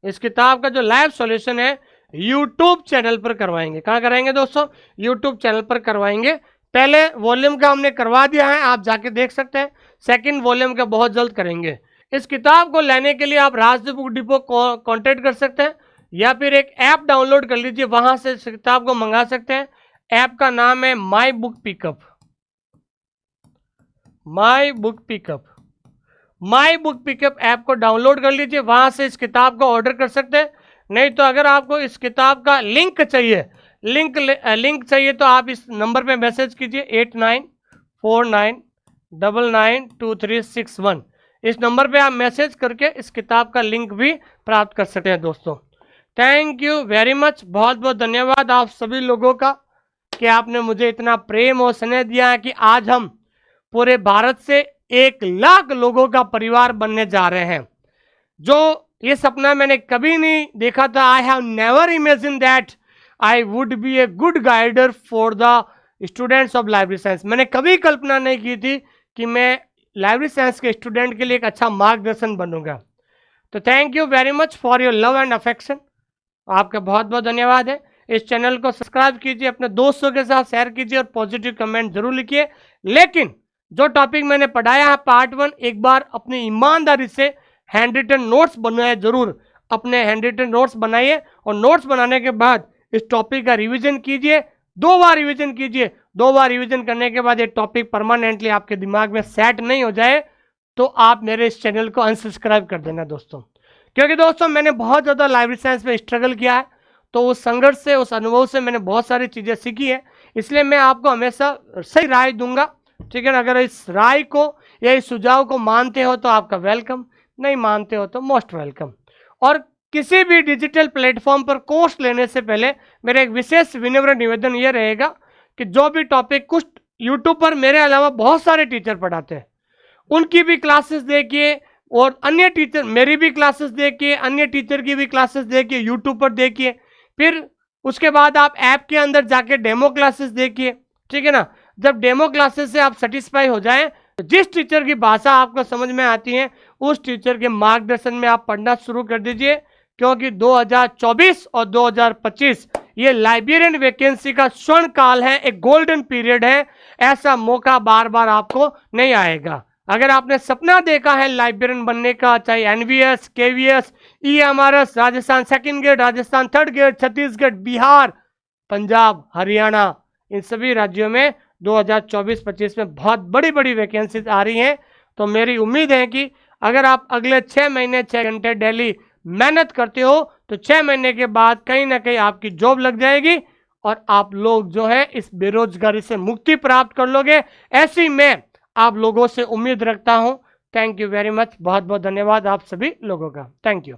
इस किताब का जो लाइव सॉल्यूशन है यूट्यूब चैनल पर करवाएंगे। कहाँ कराएंगे दोस्तों, यूट्यूब चैनल पर करवाएंगे। पहले वॉल्यूम का हमने करवा दिया है, आप जाके देख सकते हैं। सेकंड वॉल्यूम का बहुत जल्द करेंगे। इस किताब को लेने के लिए आप राजदीप बुक डिपो को कॉन्टेक्ट कर सकते हैं, या फिर एक ऐप डाउनलोड कर लीजिए, वहां से इस किताब को मंगा सकते हैं। ऐप का नाम है my book pickup. My book pickup app को डाउनलोड कर लीजिए, वहां से इस किताब को ऑर्डर कर सकते हैं। नहीं तो अगर आपको इस किताब का लिंक चाहिए, लिंक चाहिए तो आप इस नंबर पे मैसेज कीजिए 8949992361। इस नंबर पे आप मैसेज करके इस किताब का लिंक भी प्राप्त कर सकते हैं दोस्तों। थैंक यू वेरी मच, बहुत बहुत धन्यवाद आप सभी लोगों का कि आपने मुझे इतना प्रेम और स्नेह दिया है कि आज हम पूरे भारत से 1 लाख लोगों का परिवार बनने जा रहे हैं। जो ये सपना मैंने कभी नहीं देखा था, I have never imagine that I would be a good guider for the students of library science. मैंने कभी कल्पना नहीं की थी कि मैं लाइब्रेरी साइंस के स्टूडेंट के लिए एक अच्छा मार्गदर्शन बनूंगा। तो thank you very much for your love and affection. आपका बहुत बहुत धन्यवाद है। इस चैनल को सब्सक्राइब कीजिए, अपने दोस्तों के साथ शेयर कीजिए और पॉजिटिव कमेंट जरूर लिखिए। लेकिन जो टॉपिक मैंने पढ़ाया है पार्ट 1, एक बार अपनी ईमानदारी से हैंड रिटन नोट्स बनाए, जरूर अपने हैंड रिटन नोट्स बनाइए। और नोट्स बनाने के बाद इस टॉपिक का रिवीजन कीजिए, 2 बार रिवीजन कीजिए। 2 बार रिवीजन करने के बाद ये टॉपिक परमानेंटली आपके दिमाग में सेट नहीं हो जाए तो आप मेरे इस चैनल को अनसब्सक्राइब कर देना दोस्तों। क्योंकि दोस्तों मैंने बहुत ज़्यादा लाइब्रेरी साइंस में स्ट्रगल किया है, तो उस संघर्ष से, उस अनुभव से मैंने बहुत सारी चीज़ें सीखी है। इसलिए मैं आपको हमेशा सही राय दूंगा, ठीक है ना। अगर इस राय को या इस सुझाव को मानते हो तो आपका वेलकम, नहीं मानते हो तो मोस्ट वेलकम। और किसी भी डिजिटल प्लेटफॉर्म पर कोर्स लेने से पहले मेरा एक विशेष विनम्र निवेदन ये रहेगा कि जो भी टॉपिक, कुछ यूट्यूब पर मेरे अलावा बहुत सारे टीचर पढ़ाते हैं, उनकी भी क्लासेस देखिए और अन्य टीचर, मेरी भी क्लासेस देखिए, अन्य टीचर की भी क्लासेस देखिए, यूट्यूब पर देखिए, फिर उसके बाद आप ऐप के अंदर जाके डेमो क्लासेस देखिए, ठीक है ना। जब डेमो क्लासेस से आप सेटिस्फाई हो जाएं, तो जिस टीचर की भाषा आपको समझ में आती है उस टीचर के मार्गदर्शन में आप पढ़ना शुरू कर दीजिए, क्योंकि 2024 और 2025 ये लाइब्रेरियन वैकेंसी का स्वर्ण काल है, एक गोल्डन पीरियड है। ऐसा मौका बार बार आपको नहीं आएगा। अगर आपने सपना देखा है लाइब्रेरियन बनने का, चाहे NVS, KVS, EMRS, Rajasthan second grade, Rajasthan third grade, Chhattisgarh, Bihar, Punjab, Haryana, इन सभी राज्यों में 2024-25 में बहुत बड़ी बड़ी वैकेंसीज आ रही हैं। तो मेरी उम्मीद है कि अगर आप अगले 6 महीने 6 घंटे डेली मेहनत करते हो तो 6 महीने के बाद कहीं ना कहीं आपकी जॉब लग जाएगी और आप लोग जो है इस बेरोजगारी से मुक्ति प्राप्त कर लोगे। ऐसी मैं आप लोगों से उम्मीद रखता हूं। Thank you very much. बहुत बहुत धन्यवाद आप सभी लोगों का। Thank you.